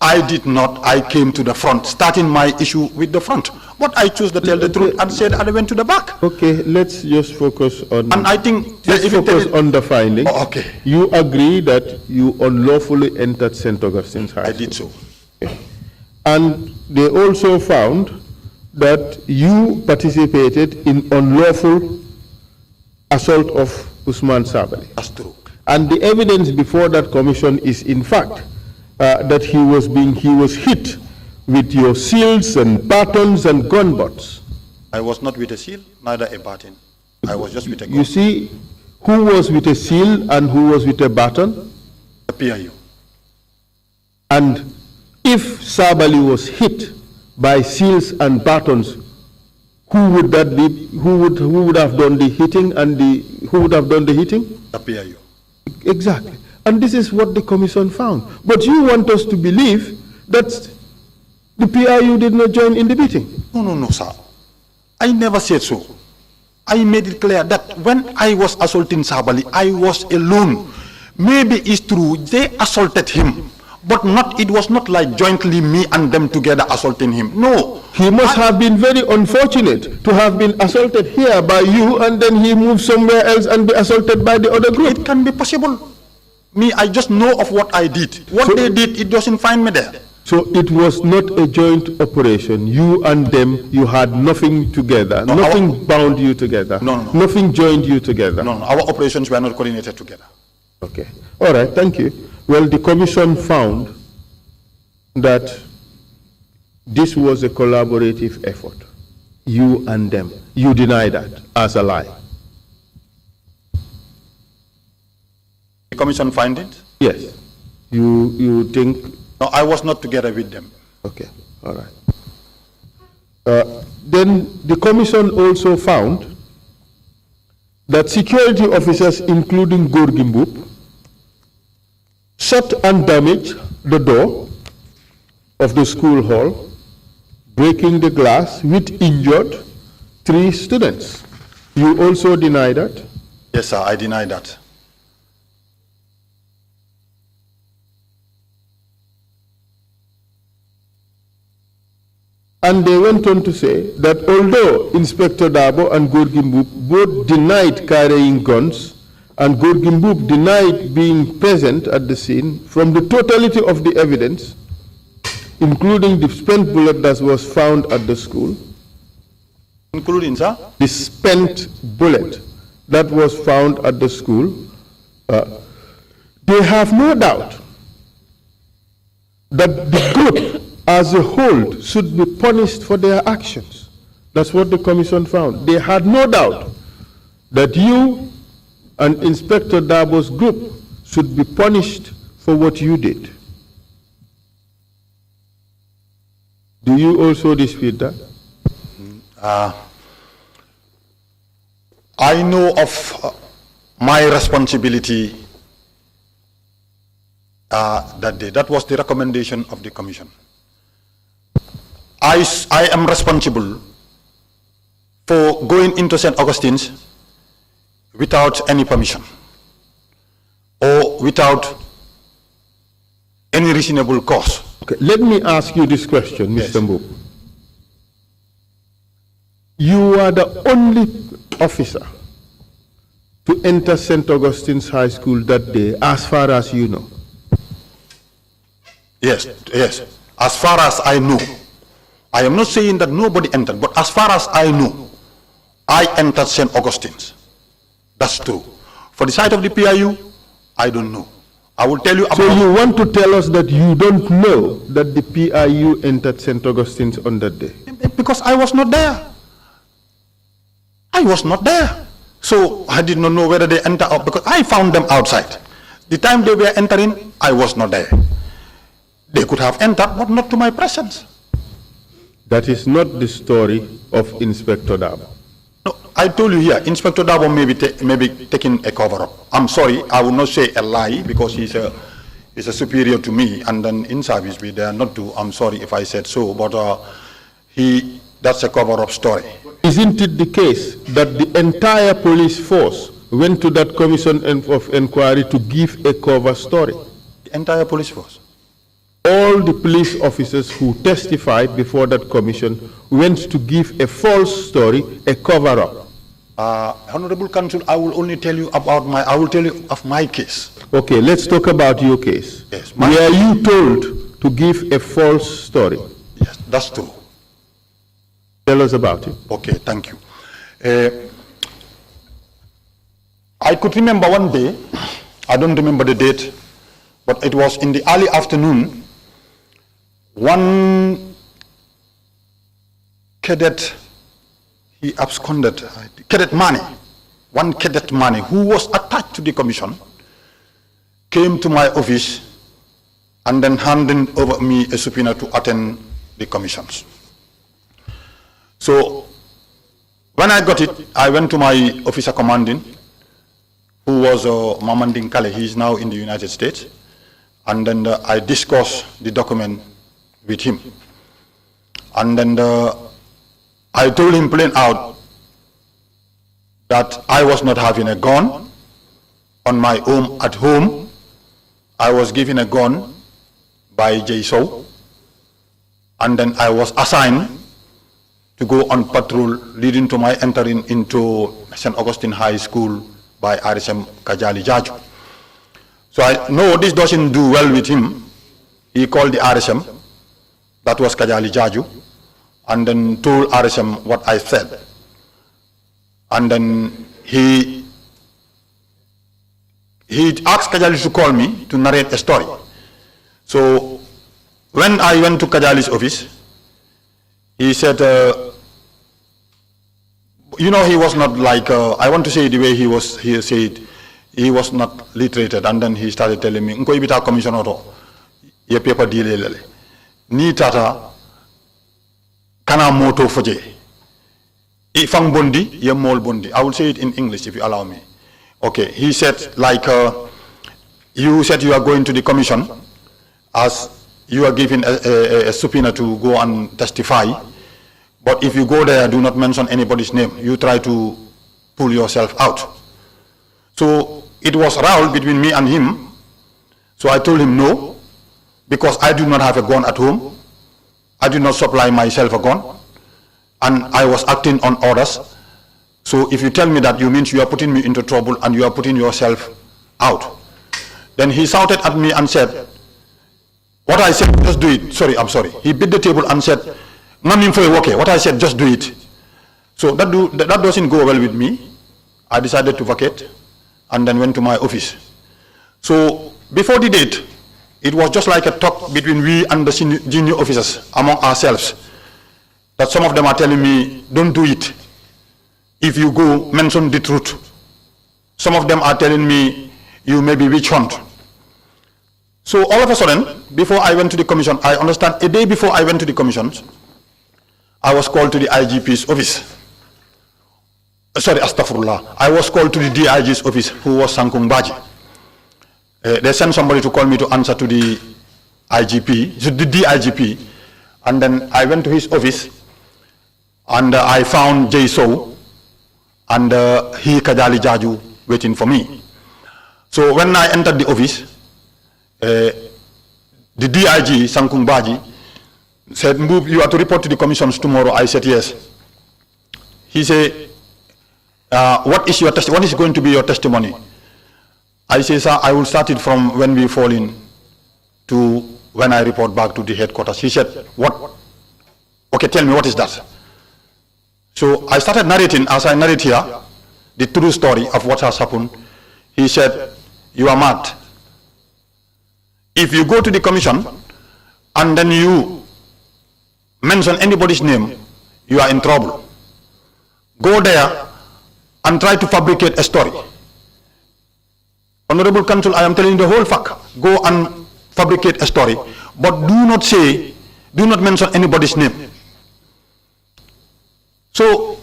I did not, I came to the front, starting my issue with the front. But I chose to tell the truth and said I went to the back. Okay, let's just focus on. And I think let's focus on the finding. Oh, okay. You agree that you unlawfully entered St. Augustine's High School. I did so. Okay. And they also found that you participated in unlawful assault of Usman Sabally. That's true. And the evidence before that commission is, in fact, that he was hit with your seals and batons and gun butts. I was not with a seal, neither a baton. I was just with a gun. You see, who was with a seal and who was with a baton? The PIU. And if Sabally was hit by seals and batons, who would that be? Who would have done the hitting who would have done the hitting? The PIU. Exactly. And this is what the commission found. But you want us to believe that the PIU did not join in the beating. No, sir. I never said so. I made it clear that when I was assaulting Sabally, I was alone. Maybe it's true, they assaulted him, but it was not like jointly me and them together assaulting him. No. He must have been very unfortunate to have been assaulted here by you and then he moved somewhere else and be assaulted by the other group. It can be possible. Me, I just know of what I did. What they did, it doesn't find me there. So it was not a joint operation. You and them, you had nothing together. No, nothing bound you together. No. Nothing joined you together. No, our operations were not coordinated together. Okay. All right, thank you. Well, the commission found that this was a collaborative effort. You and them. You deny that as a lie. The commission find it? Yes. You think? No, I was not together with them. Okay, all right. Then the commission also found that security officers, including Goorgi Mboob, shut and damaged the door of the school hall, breaking the glass, which injured 3 students. You also deny that? Yes, sir, I deny that. And they went on to say that although Inspector Dabo and Goorgi Mboob both denied carrying guns, and Goorgi Mboob denied being present at the scene, from the totality of the evidence, including the spent bullet that was found at the school, including, sir? The spent bullet that was found at the school, they have no doubt that the group as a whole should be punished for their actions. That's what the commission found. They had no doubt that you and Inspector Dabo's group should be punished for what you did. Do you also dispute that? I know of my responsibility that day. That was the recommendation of the commission. I am responsible for going into St. Augustine's without any permission or without any reasonable cause. Okay, let me ask you this question, Mr. Mboob. You are the only officer to enter St. Augustine's High School that day, as far as you know. Yes. As far as I know. I am not saying that nobody entered, but as far as I know, I entered St. Augustine's. That's true. For the side of the PIU, I don't know. I will tell you about... So you want to tell us that you don't know that the PIU entered St. Augustine's on that day? Because I was not there. I was not there. So I did not know whether they entered out, because I found them outside. The time they were entering, I was not there. They could have entered, but not to my presence. That is not the story of Inspector Dabo. No, I told you here, Inspector Dabo may be taking a cover-up. I'm sorry, I will not say a lie, because he's a superior to me, and then in service we dare not to. I'm sorry if I said so, but that's a cover-up story. Isn't it the case that the entire police force went to that commission of inquiry to give a cover story? The entire police force? All the police officers who testified before that commission went to give a false story, a cover-up. Honorable Counsel, I will only tell you about I will tell you of my case. Okay, let's talk about your case. Yes. Were you told to give a false story? Yes, that's true. Tell us about it. Okay, thank you. I could remember one day, I don't remember the date, but it was in the early afternoon. One cadet, he absconded, one cadet Mane, who was attached to the commission, came to my office and then handed over me a subpoena to attend the commissions. So when I got it, I went to my officer commanding, who was Mamanding Kale. He is now in the United States. And then I discussed the document with him. And then I told him plain out that I was not having a gun on my own at home. I was given a gun by JSO. And then I was assigned to go on patrol leading to my entering into St. Augustine High School by RSM Kajali Jaju. So I know this doesn't do well with him. He called the RSM, that was Kajali Jaju, and then told RSM what I said. And then he asked Kajali to call me to narrate a story. So when I went to Kajali's office, he said, you know, he was not like, I want to say the way he said, he was not literated, and then he started telling me, "Nko ibita commission auto, ye paper deal lele. Ni tata kana moto foje. Ifang bondi, ye mol bondi." I will say it in English if you allow me. Okay, he said like, you said you are going to the commission as you are given a subpoena to go and testify, but if you go there, do not mention anybody's name. You try to pull yourself out. So it was row between me and him. So I told him no, because I do not have a gun at home. I do not supply myself a gun, and I was acting on orders. So if you tell me that, you means you are putting me into trouble and you are putting yourself out. Then he shouted at me and said, what I said, just do it. Sorry, I'm sorry. He beat the table and said, okay, what I said, just do it. So that doesn't go well with me. I decided to vacate and then went to my office. So before the date, it was just like a talk between we and the junior officers among ourselves, that some of them are telling me, don't do it. If you go, mention the truth. Some of them are telling me, you may be witch hunt. So all of a sudden, before I went to the commission, I understand a day before I went to the commissions, I was called to the IGP's office. Sorry, astaghfirullah. I was called to the DIG's office, who was Sankung Baji. They sent somebody to call me to answer to the IGP, to the DIGP, and then I went to his office, and I found Jay So, and he Kajali Jaju waiting for me. So when I entered the office, the DIG, Sankung Baji, said, "Mboob, you are to report to the commissions tomorrow." I said, yes. He said, what is going to be your testimony? I say, sir, I will start it from when we fall in to when I report back to the headquarters. He said, what? Okay, tell me, what is that? So I started narrating, as I narrate here, the true story of what has happened. He said, you are mad. if you go to the commission and then you mention anybody's name, you are in trouble. Go there and try to fabricate a story. Honorable Counsel, I am telling you the whole fact. Go and fabricate a story, but do not mention anybody's name. So,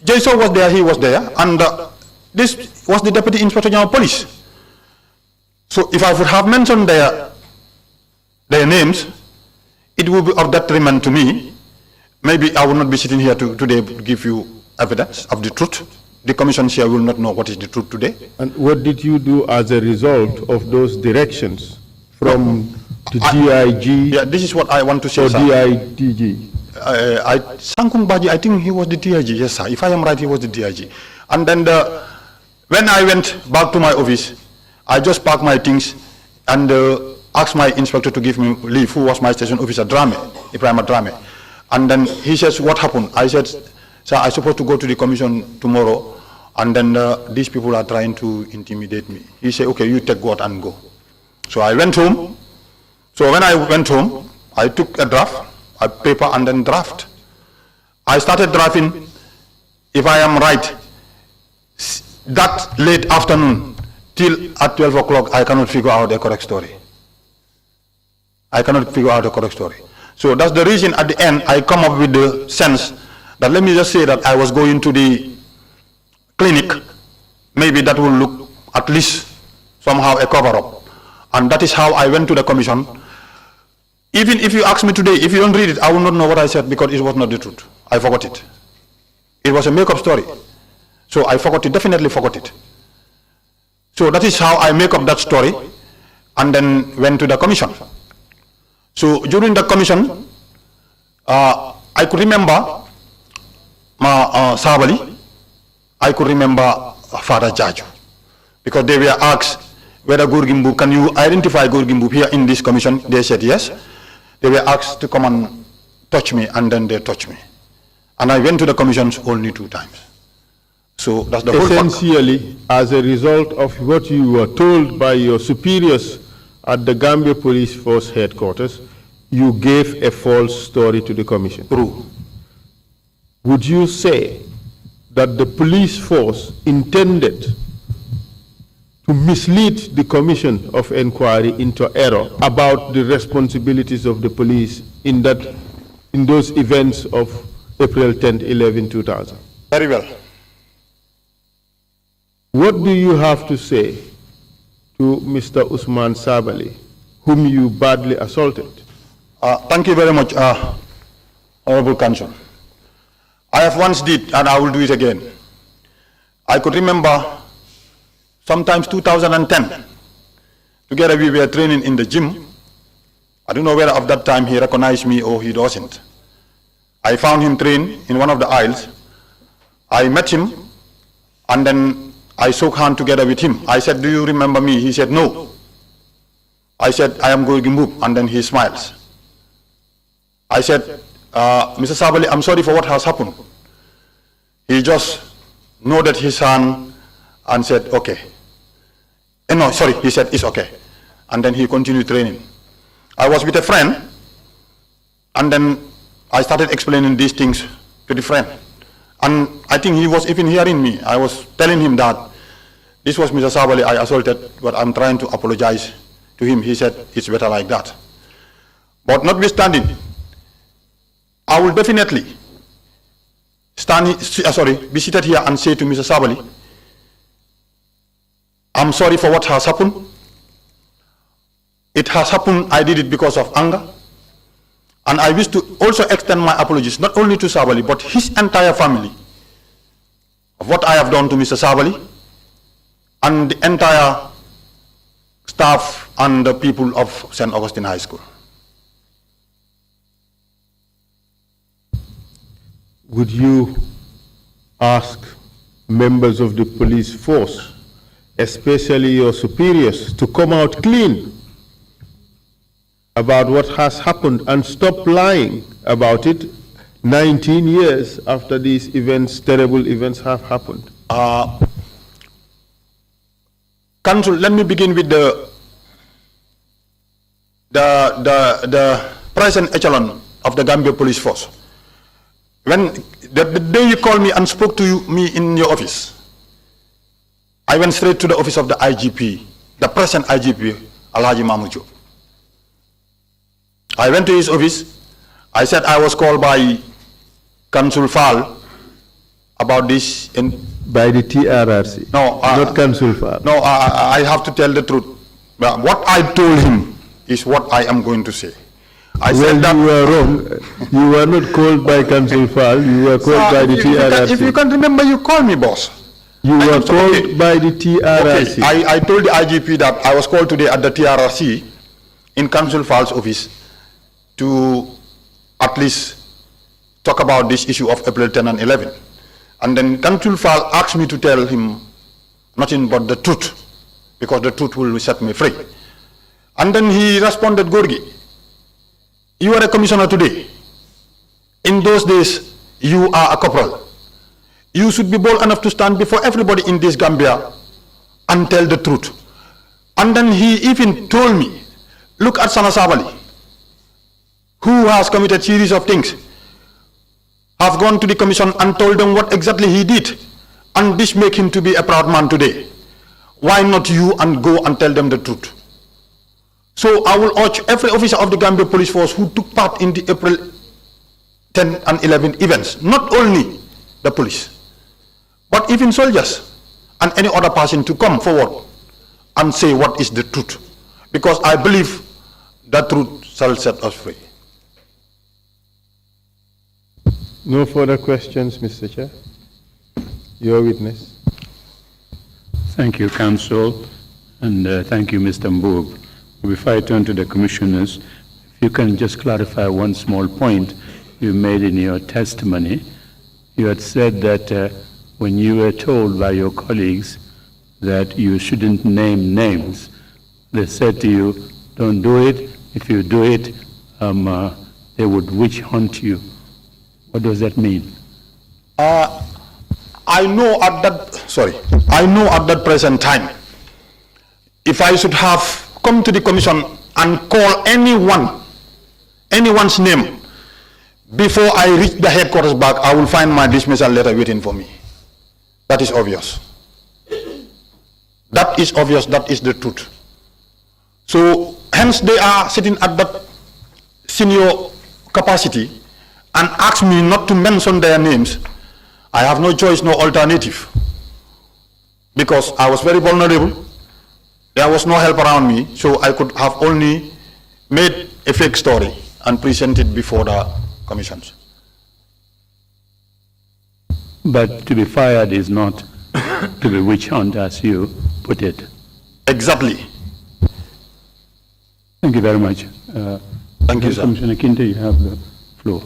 Jason was there, he was there, and this was the Deputy Inspector General of Police. So if I would have mentioned their names, it would be of detriment to me. Maybe I will not be sitting here today to give you evidence of the truth. The commission chair will not know what is the truth today. And what did you do as a result of those directions from the DIG? Yeah, this is what I want to say, or sir. DIDG? Sankung Baji, I think he was the DIG, yes sir. If I am right, he was the DIG. And then when I went back to my office, I just packed my things and asked my inspector to give me leave, who was my station officer, Ibrahim Drame. And then he says, what happened? I said, sir, I'm supposed to go to the commission tomorrow, and then these people are trying to intimidate me. He said, okay, you take God and go. So I went home. So when I went home, I took a draft, a paper, and then draft. I started drafting. If I am right, that late afternoon, till at 12 o'clock, I cannot figure out a correct story. I cannot figure out a correct story. So that's the reason at the end I come up with the sense that, let me just say that I was going to the clinic. Maybe that will look at least somehow a cover-up. And that is how I went to the commission. Even if you ask me today, if you don't read it, I will not know what I said, because it was not the truth. I forgot it. It was a make-up story. So I forgot it, definitely forgot it. So that is how I make up that story, and then went to the commission. So during the commission, I could remember Sabally, I could remember Father Jaju, because they were asked whether Goorgi Mboob, can you identify Goorgi Mboob here in this commission? They said yes. They were asked to come and touch me, and then they touched me. And I went to the commissions only 2 times. So that's the whole fact. Essentially, as a result of what you were told by your superiors at the Gambia Police Force headquarters, you gave a false story to the commission. True. Would you say that the police force intended to mislead the commission of inquiry into error about the responsibilities of the police in those events of April 10, 11, 2000? Very well. What do you have to say to Mr. Usman Sabally, whom you badly assaulted? Thank you very much, Honorable Counsel. I have once did, and I will do it again. I could remember sometimes 2010, together we were training in the gym. I don't know whether at that time he recognized me or he doesn't. I found him trained in one of the aisles. I met him, and then I shook hands together with him. I said, do you remember me? He said, no. I said, I am Goorgi Mboob, and then he smiles. I said, Mr. Sabally, I'm sorry for what has happened. He just nodded his hand and said, okay. No, sorry, he said, it's okay. And then he continued training. I was with a friend, and then I started explaining these things to the friend. And I think he was even hearing me. I was telling him that this was Mr. Sabally I assaulted, but I'm trying to apologize to him. He said, it's better like that. But notwithstanding, I will definitely be seated here and say to Mr. Sabally, I'm sorry for what has happened. It has happened, I did it because of anger. And I wish to also extend my apologies, not only to Sabally, but his entire family, of what I have done to Mr. Sabally, and the entire staff and the people of St. Augustine High School. Would you ask members of the police force, especially your superiors, to come out clean about what has happened and stop lying about it 19 years after these events, terrible events have happened? Counsel, let me begin with the the present echelon of the Gambia Police Force. When the day you called me and spoke to me in your office, I went straight to the office of the IGP, the present IGP, Alhaji Mamujo. I went to his office. I said I was called by Council Fall about this. By the TRRC? No. Not Council Fall? No, I have to tell the truth. What I told him is what I am going to say. I said that you were wrong. You were not called by Council Fall. You were called by the TRRC. If you can remember, you called me, boss. You were called by the TRRC. Okay. I told the IGP that I was called today at the TRRC in Council Fall's office to at least talk about this issue of April 10 and 11. And then Council Fall asked me to tell him nothing but the truth, because the truth will set me free. And then he responded, Goorgi, you are a commissioner today. In those days, you are a corporal. You should be bold enough to stand before everybody in this Gambia and tell the truth. And then he even told me, look at Sabally, who has committed series of things, have gone to the commission and told them what exactly he did, and this make him to be a proud man today. Why not you and go and tell them the truth? So I will urge every officer of the Gambia Police Force who took part in the April 10 and 11 events, not only the police, but even soldiers and any other person, to come forward and say what is the truth, because I believe that truth shall set us free. No further questions, Mr. Chair. Your witness. Thank you, Counsel, and thank you, Mr. Mboob. Before I turn to the commissioners, if you can just clarify one small point you made in your testimony. You had said that when you were told by your colleagues that you shouldn't name names, they said to you, don't do it. If you do it, they would witch hunt you. What does that mean? I know at that present time, if I should have come to the commission and call anyone's name before I reach the headquarters back, I will find my dismissal letter waiting for me. That is obvious. That is obvious, that is the truth. So hence they are sitting at that senior capacity and ask me not to mention their names. I have no choice, no alternative, because I was very vulnerable. There was no help around me, so I could have only made a fake story and presented before the commissions. But to be fired is not to be witch hunt, as you put it. Exactly. Thank you very much. Thank you, sir. Commissioner Kinte, you have the floor.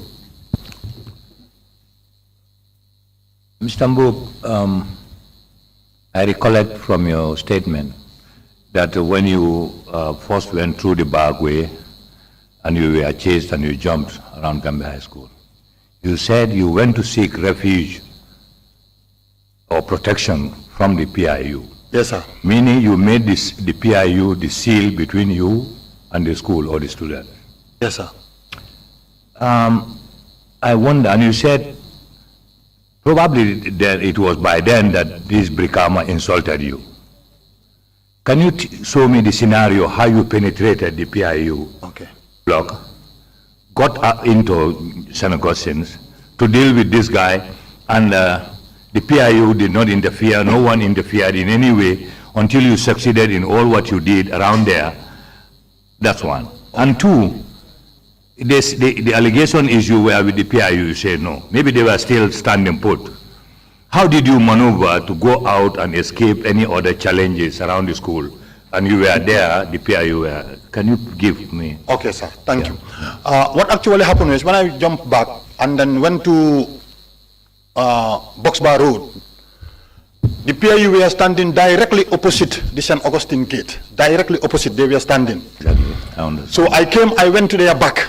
Mr. Mboob, I recollect from your statement that when you first went through the back way and you were chased and you jumped around Gambia High School, you said you went to seek refuge or protection from the PIU. Yes, sir. Meaning you made the PIU the seal between you and the school or the student. Yes, sir. I wonder, and you said probably that it was by then that this Brikama insulted you. Can you show me the scenario how you penetrated the PIU block, got into St. Augustine's to deal with this guy, and the PIU did not interfere, no one interfered in any way until you succeeded in all what you did around there? That's one. And two, the allegation is you were with the PIU, you say no. Maybe they were still standing put. How did you maneuver to go out and escape any other challenges around the school? And you were there, the PIU were. Can you give me? Okay, sir. Thank you. What actually happened is when I jumped back and then went to Boxbar Road, the PIU were standing directly opposite the St. Augustine gate. Directly opposite, they were standing. Exactly. So I went to their back,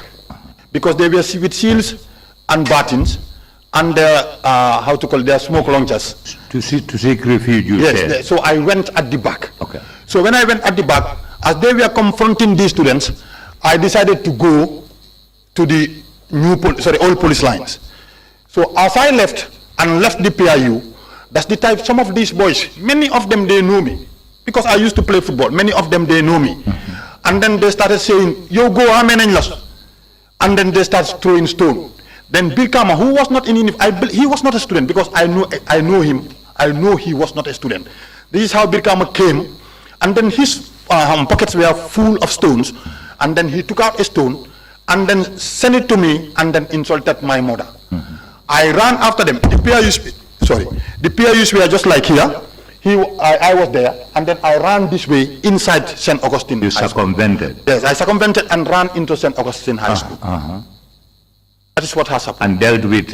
because they were with shields and batons and their smoke launchers. To seek refuge, you said? Yes, so I went at the back. Okay. So when I went at the back, as they were confronting these students, I decided to go to the old police lines. So as I left the PIU, that's the type, some of these boys, many of them, they know me. Because I used to play football, many of them, they know me. And then they started saying, yo, go, and then they started throwing stone. Then Birkama, who was not in uniform, he was not a student because I know him. I know he was not a student. This is how Birkama came, and then his pockets were full of stones, and then he took out a stone, and then sent it to me, and then insulted my mother. I ran after them. The PIUs were just like here. I was there, and then I ran this way inside St. Augustine High School. You circumvented? Yes, I circumvented and ran into St. Augustine High School. That is what has happened. And dealt with,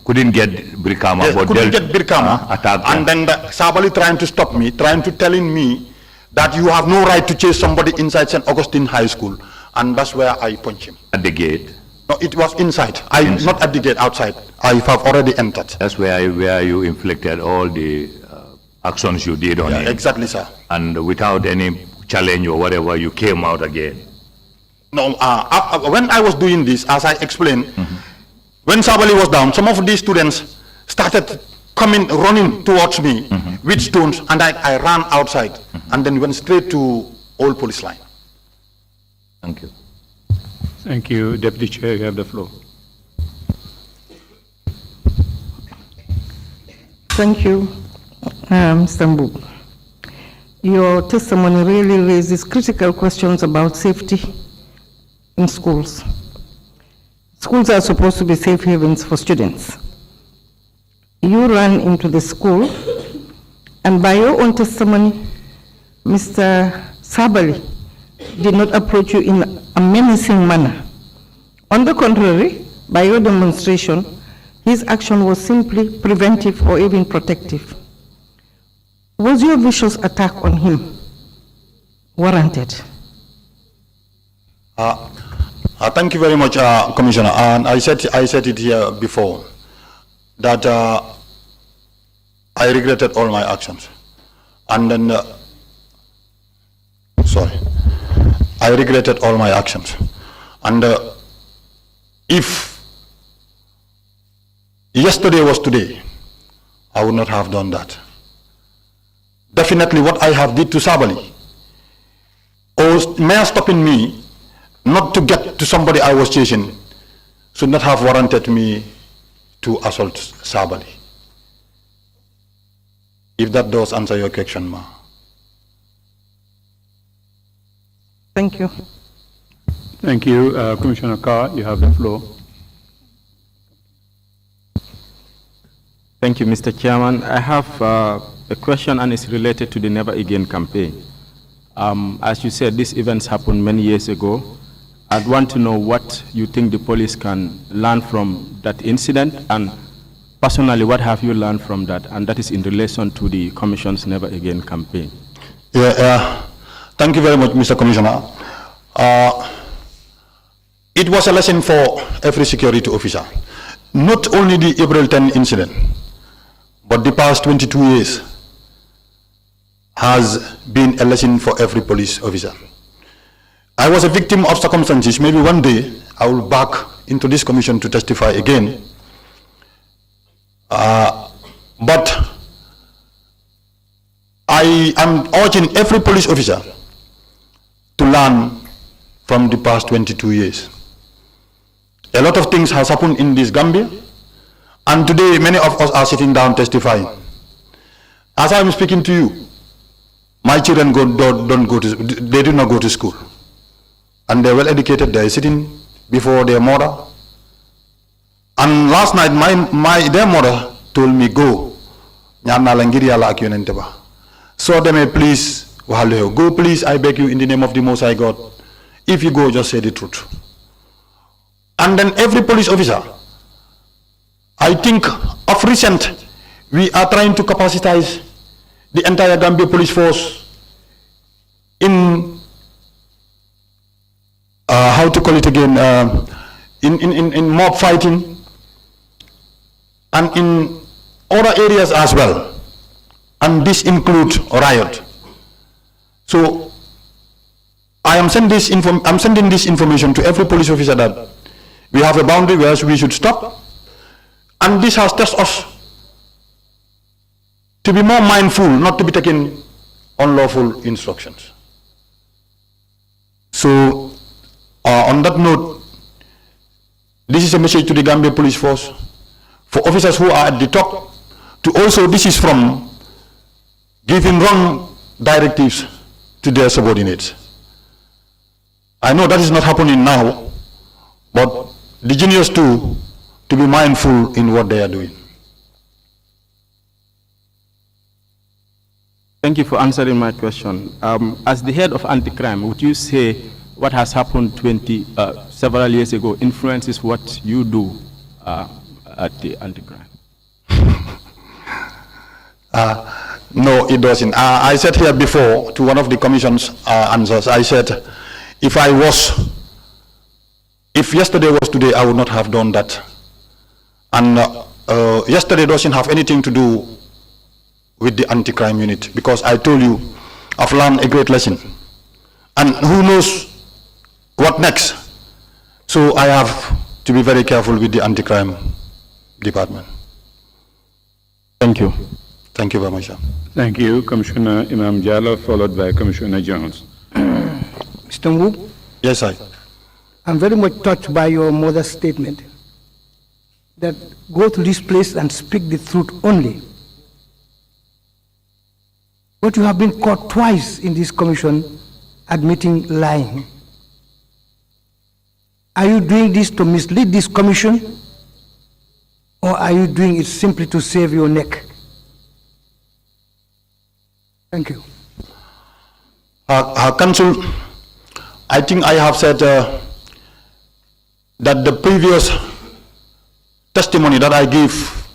couldn't get Birkama. Yes, couldn't get Birkama. And then Sabally trying to stop me, telling me that you have no right to chase somebody inside St. Augustine High School. And that's where I punched him. At the gate? No, it was inside. Not at the gate, outside. I have already entered. That's where you inflicted all the actions you did on him. Exactly, sir. And without any challenge or whatever, you came out again. No, when I was doing this, as I explained, when Sabally was down, some of these students started running towards me with stones, and I ran outside and then went straight to old police line. Thank you. Thank you. Deputy Chair, you have the floor. Thank you, Mr. Mboob. Your testimony really raises critical questions about safety in schools. Schools are supposed to be safe havens for students. You ran into the school, and by your own testimony, Mr. Sabally did not approach you in a menacing manner. On the contrary, by your demonstration, his action was simply preventive or even protective. Was your vicious attack on him warranted? Thank you very much, Commissioner. And I said it here before that I regretted all my actions, and then I regretted all my actions, and if yesterday was today, I would not have done that. Definitely, what I have did to Sabally, or mere stopping me not to get to somebody I was chasing, should not have warranted me to assault Sabally. If that does answer your question, ma. Thank you. Thank you. Commissioner Carr, you have the floor. Thank you, Mr. Chairman. I have a question, and it's related to the Never Again campaign. As you said, these events happened many years ago. I'd want to know what you think the police can learn from that incident, and personally, what have you learned from that? And that is in relation to the Commission's Never Again campaign. Thank you very much, Mr. Commissioner. It was a lesson for every security officer. Not only the April 10 incident, but the past 22 years has been a lesson for every police officer. I was a victim of circumstances. Maybe one day I will back into this commission to testify again. But I am urging every police officer to learn from the past 22 years. A lot of things has happened in this Gambia, and today many of us are sitting down testifying. As I am speaking to you, my children do not go to school, and they're well educated. They're sitting before their mother, and last night their mother told me, go, so they may please, go please, I beg you in the name of the Most High God. If you go, just say the truth. And then every police officer, I think of recent, we are trying to capacitize the entire Gambia police force in, how to call it again, in mob fighting and in other areas as well. And this includes riot. So I'm sending this information to every police officer that we have a boundary where we should stop. And this has taught us to be more mindful, not to be taking unlawful instructions. So, on that note, this is a message to the Gambia Police Force, for officers who are at the top, to also, this is from giving wrong directives to their subordinates. I know that is not happening now, but the juniors too, to be mindful in what they are doing. Thank you for answering my question. As the head of anti-crime, would you say what has happened several years ago influences what you do at the anti-crime? No, it doesn't. I said here before to one of the commission's answers, I said, if yesterday was today, I would not have done that. And yesterday doesn't have anything to do with the anti-crime unit, because I told you, I've learned a great lesson. And who knows what next? So I have to be very careful with the anti-crime department. Thank you. Thank you very much. Thank you, Commissioner Imam Jallow, followed by Commissioner Jones. Mr. Mboob, Yes, I'm very much touched by your mother's statement that go to this place and speak the truth only. But you have been caught twice in this commission admitting lying. Are you doing this to mislead this commission, or are you doing it simply to save your neck? Thank you. Council, I think I have said that the previous testimony that I gave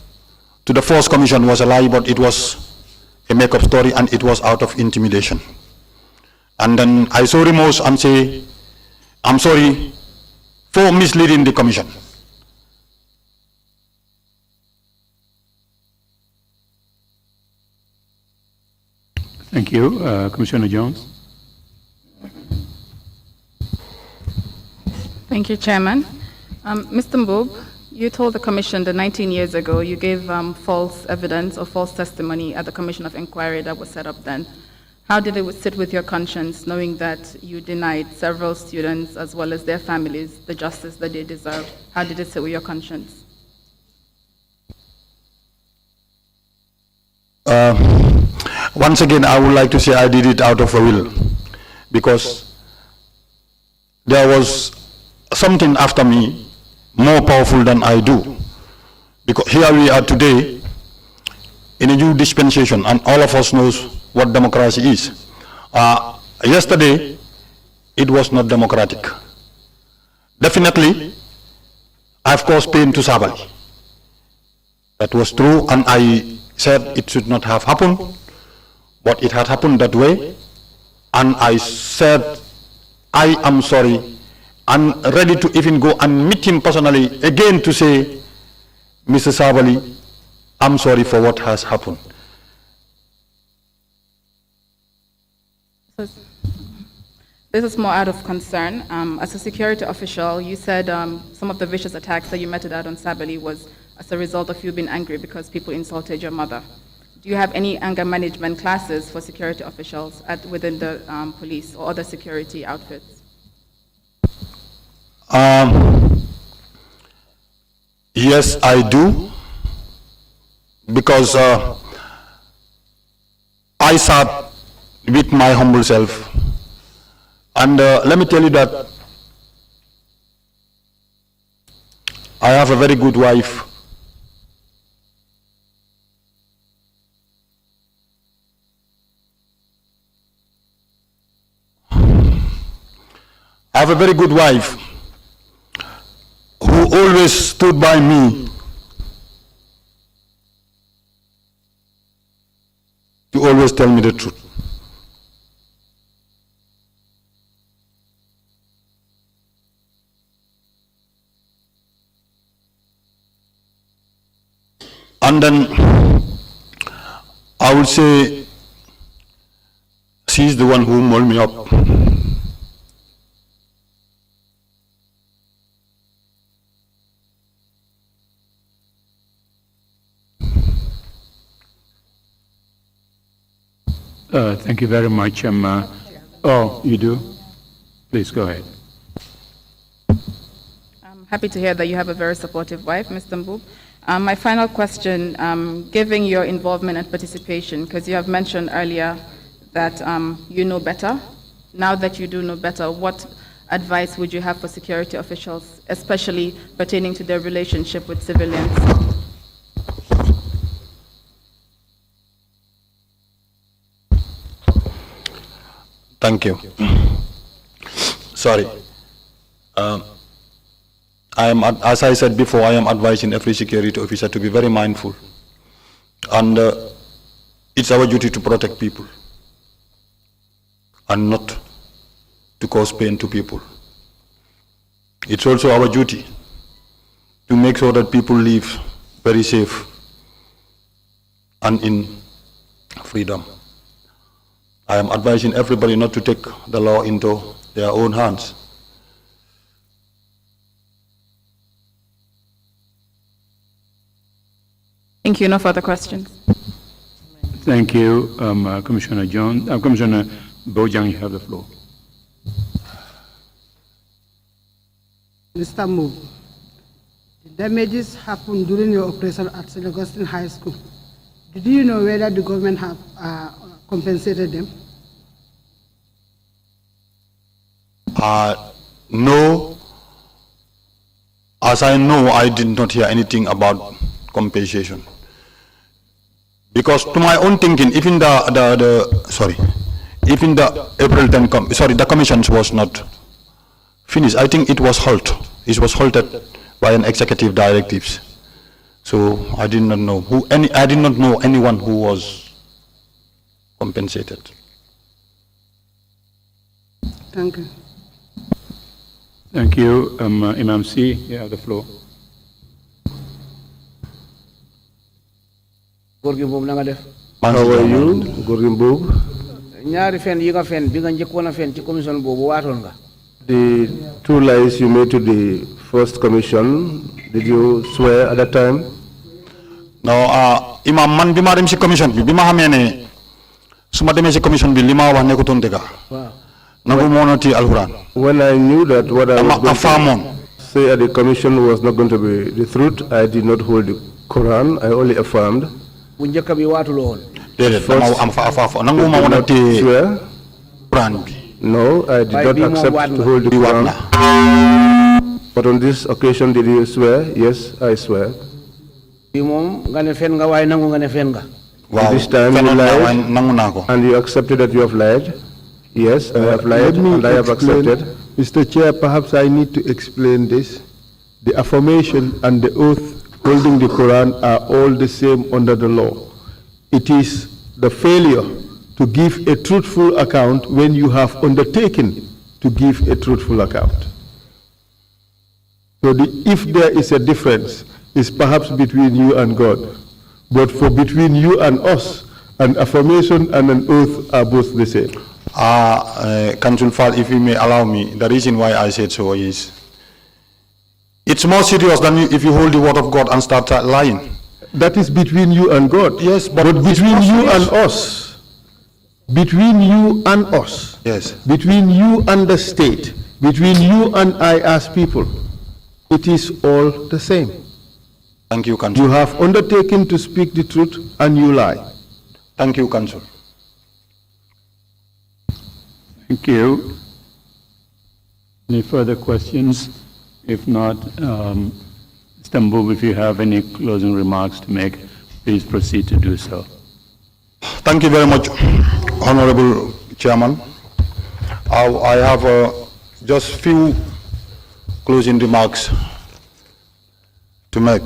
to the Force Commission was a lie, but it was a make-up story and it was out of intimidation. And then I saw remorse and say, I'm sorry for misleading the commission. Thank you. Commissioner Jones. Thank you, Chairman. Mr. Mboob, you told the Commission that 19 years ago you gave false evidence or false testimony at the Commission of Inquiry that was set up then. How did it sit with your conscience, knowing that you denied several students as well as their families the justice that they deserved? How did it sit with your conscience? Once again, I would like to say I did it out of a will, because there was something after me more powerful than I do. Because here we are today in a new dispensation, and all of us knows what democracy is. Yesterday, it was not democratic. Definitely, I've caused pain to Sabally. That was true, and I said it should not have happened, but it had happened that way, and I said, I am sorry, and ready to even go and meet him personally again to say, Mr. Sabally, I'm sorry for what has happened. This is more out of concern. As a security official, you said some of the vicious attacks that you meted out on Sabally was as a result of you being angry because people insulted your mother. Do you have any anger management classes for security officials within the police or other security outfits? Yes, I do, because I sat with my humble self, and let me tell you that I have a very good wife. I have a very good wife who always stood by me to always tell me the truth. And then I would say she's the one who molded me up. Thank you very much. Oh, you do? Please go ahead. I'm happy to hear that you have a very supportive wife, Mr. Mboob. My final question, given your involvement and participation, because you have mentioned earlier that you know better. Now that you do know better, what advice would you have for security officials, especially pertaining to their relationship with civilians? Thank you. Sorry. As I said before, I am advising every security officer to be very mindful. And it's our duty to protect people and not to cause pain to people. It's also our duty to make sure that people live very safe and in freedom. I am advising everybody not to take the law into their own hands. Thank you. No further questions. Thank you, Commissioner Jones. Commissioner Bojang, you have the floor. Mr. Mboob, the damages happened during your operation at St. Augustine High School. Did you know whether the government have compensated them? No. As I know, I did not hear anything about compensation. Because to my own thinking, even the April 10 the commissions was not finished. I think it was halted. It was halted by an executive directives. So I did not know I did not know anyone who was compensated. Thank you. Thank you. Imam C, you have the floor. Goorgi Mboob na nga def. How are you, Goorgi Mboob? ñaari fen yi nga fen bi nga njëkkoon a fen ci commission boobu waatoon nga. The 2 lies you made to the first commission, did you swear at that time? No, Imam, man bi ma dem ci commission bi ma xamee ne su ma demee ci commission bi li ma wax nekkutoon dëgg. Waaw. Nangu moonoti alquran. When I knew that what I was going to say at the commission was not going to be the truth, I did not hold the Quran, I only affirmed. Bu njëkk bi waatuloo woon. Déedéet, dama am fa nangu ma woon te Swear? Quran bi. No, I did not accept to hold the Quran. But on this occasion, did you swear? Yes, I swear. Bi moom nga ne fen nga waaye nangu nga ne fen nga. Wow. This time you lied, and you accepted that you have lied. Yes, I have lied, and I have accepted. Mr. Chair, perhaps I need to explain this. The affirmation and the oath holding the Quran are all the same under the law. It is the failure to give a truthful account when you have undertaken to give a truthful account. So if there is a difference, it's perhaps between you and God. But for between you and us, an affirmation and an oath are both the same. Council Fall, if you may allow me, the reason why I said so is, it's more serious than if you hold the word of God and start lying. That is between you and God. Yes, but between you and us, between you and us, yes, between you and the state, between you and I as people, it is all the same. Thank you, Council. You have undertaken to speak the truth and you lie. Thank you, Council. Thank you. Any further questions? If not, Mr. Mboob, if you have any closing remarks to make, please proceed to do so. Thank you very much, Honorable Chairman. I have just few closing remarks to make.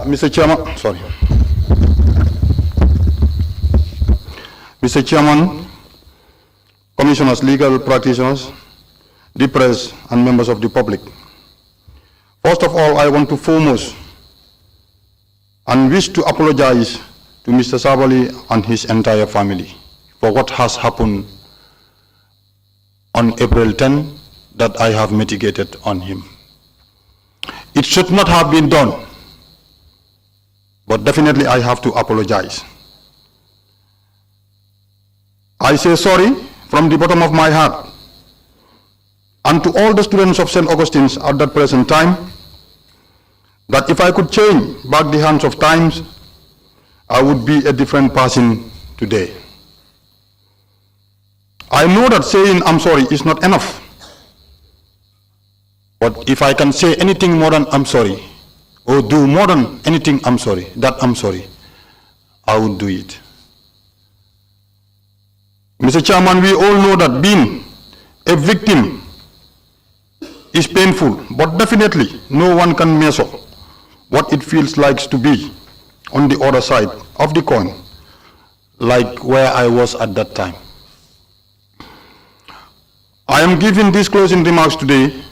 Mr. Chairman, sorry. Mr. Chairman, commissioners, legal practitioners, the press, and members of the public. First of all, I want to foremost and wish to apologize to Mr. Sabally and his entire family for what has happened on April 10 that I have mitigated on him. It should not have been done, but definitely I have to apologize. I say sorry from the bottom of my heart. And to all the students of St. Augustine's at that present time, that if I could change back the hands of times, I would be a different person today. I know that saying I'm sorry is not enough. But if I can say anything more than I'm sorry, or do more than anything I'm sorry, I would do it. Mr. Chairman, we all know that being a victim is painful, but definitely no one can measure what it feels like to be on the other side of the coin, like where I was at that time. I am giving these closing remarks today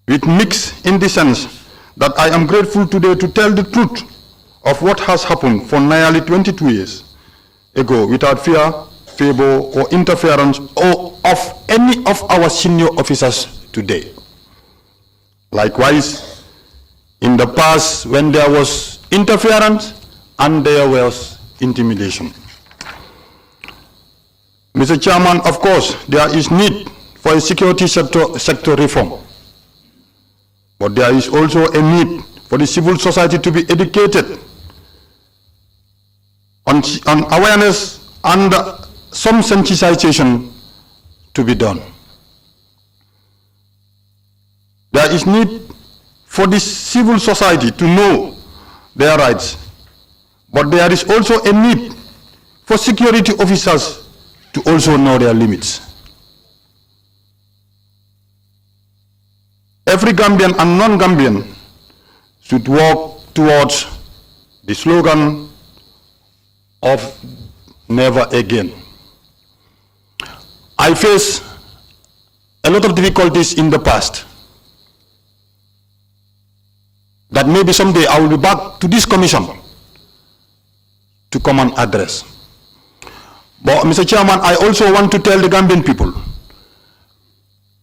with mix in the sense that I am grateful today to tell the truth of what has happened for nearly 22 years ago without fear, favor, or interference of any of our senior officers today. Likewise, in the past when there was interference and there was intimidation. Mr. Chairman, of course, there is need for a security sector reform. But there is also a need for the civil society to be educated on awareness and some sensitization to be done. There is need for the civil society to know their rights, but there is also a need for security officers to also know their limits. Every Gambian and non-Gambian should work towards the slogan of never again. I faced a lot of difficulties in the past that maybe someday I will be back to this commission to come and address. But Mr. Chairman, I also want to tell the Gambian people,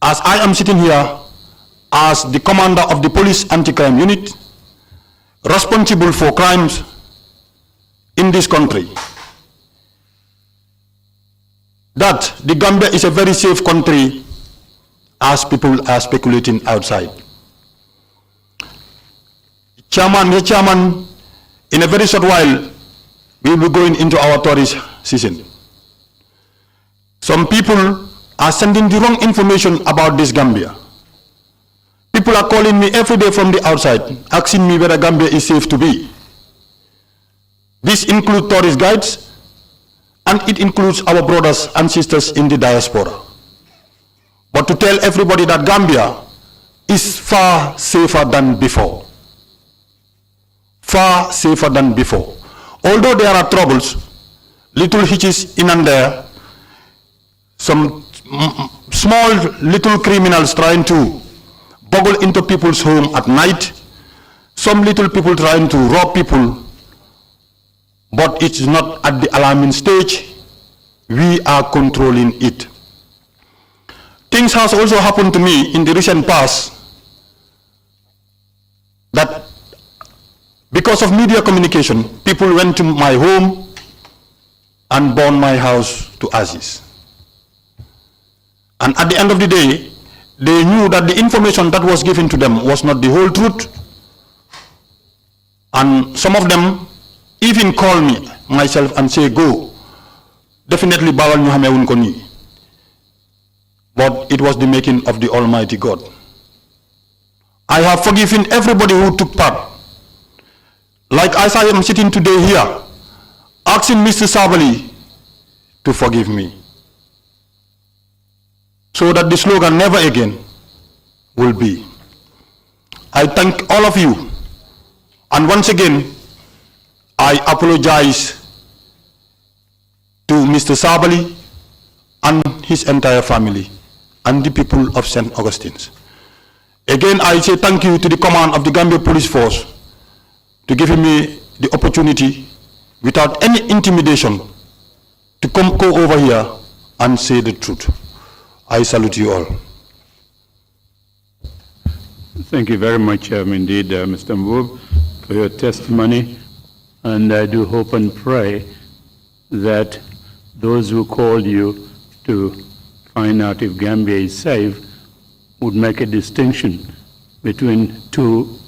as I am sitting here as the commander of the police anti-crime unit, responsible for crimes in this country, that the Gambia is a very safe country as people are speculating outside. Mr. Chairman, in a very short while, we will be going into our tourist season. Some people are sending the wrong information about this Gambia. People are calling me every day from the outside, asking me whether Gambia is safe to be. This includes tourist guides, and it includes our brothers and sisters in the diaspora. But to tell everybody that Gambia is far safer than before. Far safer than before. Although there are troubles, little hitches in and there, some small little criminals trying to boggle into people's home at night, some little people trying to rob people, but it's not at the alarming stage. We are controlling it. Things has also happened to me in the recent past that because of media communication, people went to my home and burned my house to ashes. And at the end of the day, they knew that the information that was given to them was not the whole truth. And some of them even call me, myself, and say, go, definitely bawal ñu xamé wuñ ko ni. But it was the making of the Almighty God. I have forgiven everybody who took part. Like as I am sitting today here, asking Mr. Sabally to forgive me, so that the slogan never again will be. I thank all of you, and once again, I apologize to Mr. Sabally and his entire family and the people of St. Augustine's. Again, I say thank you to the command of the Gambia Police Force to give me the opportunity without any intimidation to go over here and say the truth. I salute you all. Thank you very much indeed, Mr. Mboob, for your testimony. And I do hope and pray that those who called you to find out if Gambia is safe would make a distinction between two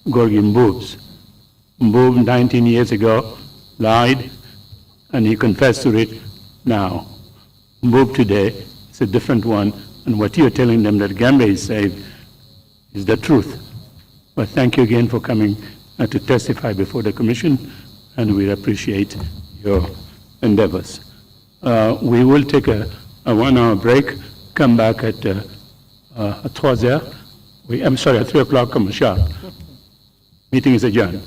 Goorgi Mboobs. Mboob 19 years ago lied, and he confessed to it now. Mboob today is a different one, and what you're telling them that Gambia is safe is the truth. But thank you again for coming to testify before the Commission, and we appreciate your endeavors. We will take a 1 hour break, come back at 3 o'clock, come sharp. Meeting is adjourned.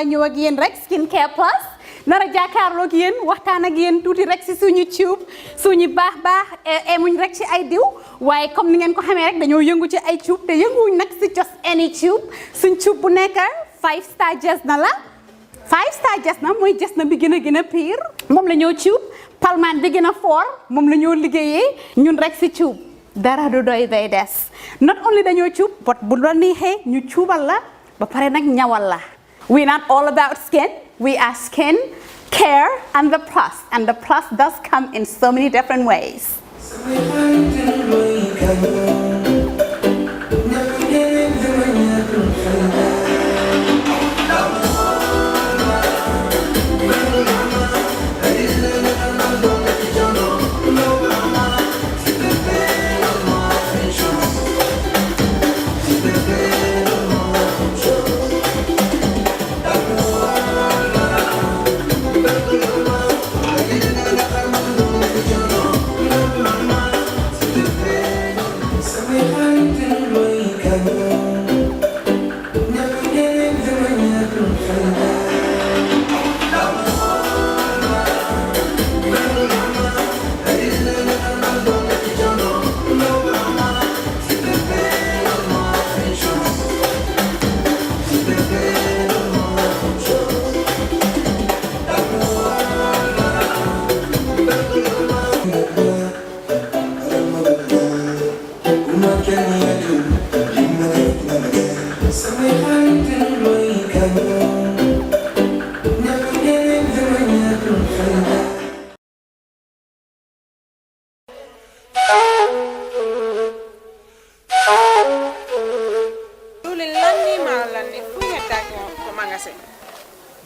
ñëw ak yéen rek skincare plus nara jàkkaarloo ak yéen waxtaan ak yéen tuuti rek si suñu tube suñu baax emuñ rek ci ay diw waaye comme ni ngeen ko xamee rek dañoo yëngu ci ay tube te yënguwuñ nag si just any tube suñ tube bu nekk 5 star jesna la 5 star jesna mooy jesna bi gën a pire moom la ñoo tube palmaan bi gën a fort moom la ñoo liggéeyee ñun rek si tube dara du doy day des not only dañoo tube but bu la neexee ñu tuubal la ba pare nag ñawal la. We're not all about skin. We are skin, care, and the plus does come in so many different ways.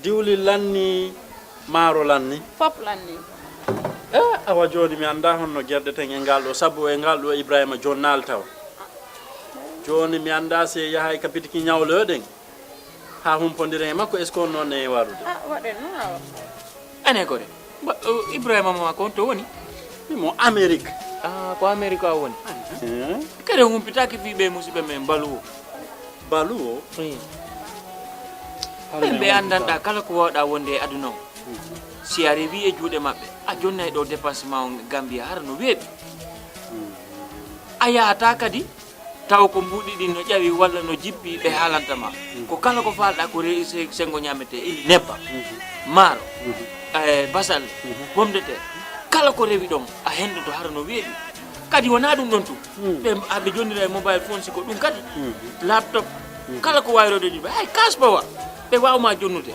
diwli lanni maaro lanni fop lanni awa joni mi anda honno gerdeten e ngal ɗo sabu e ngal ɗo Ibrahima jonnal taw joni mi anda se yahay kapitiki ñawloɗen ha humpodiren e makko est ce que on noon e warude waɗen noon awa ane kode Ibrahima ma ko to woni mo Amérique ko Amérique a woni kede humpitaki fiɓe musidɓe men baluwo baluwo ɓe andanɗa kala ko wawɗa wonde e aduna o si a rewi e juuɗe maɓɓe a jonnay ɗo dépassement o Gambia hara no weeɓi a yahata kadi taw ko mbuɗi ɗi no ƴawi walla no jippi ɓe haalantama ko kala ko falɗa ko sengo ñamete ili nebba maaro basal pomme de terre kala ko rewi ɗon a hendoto hara no weeɓi kadi wona ɗum ɗon tu ɓe aɓe jonnira e mobile phone siko ɗum kadi laptop kala ko wayrode ni ay kaspa wa be wawma jonnude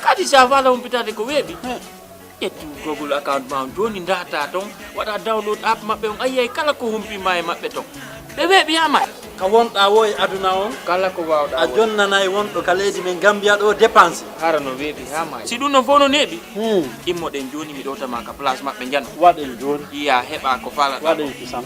kadi sa wala hompitade ko weeɓi ƴettu google account ma joni data ton waɗa download app maɓɓe on ayiyay kala ko humpima e maɓɓe ton ɓe weeɓi yama ka wonɗa wo e aduna on kala ko wawɗa a jonnanayi wonɗo ka leydi men Gambia ɗo dépense hara no weeɓi hama si ɗum no fof no neeɓi immoɗen joni mi ɗowtama ka place maɓɓe jano waɗen joni iya heɓa ko falata waɗen kisam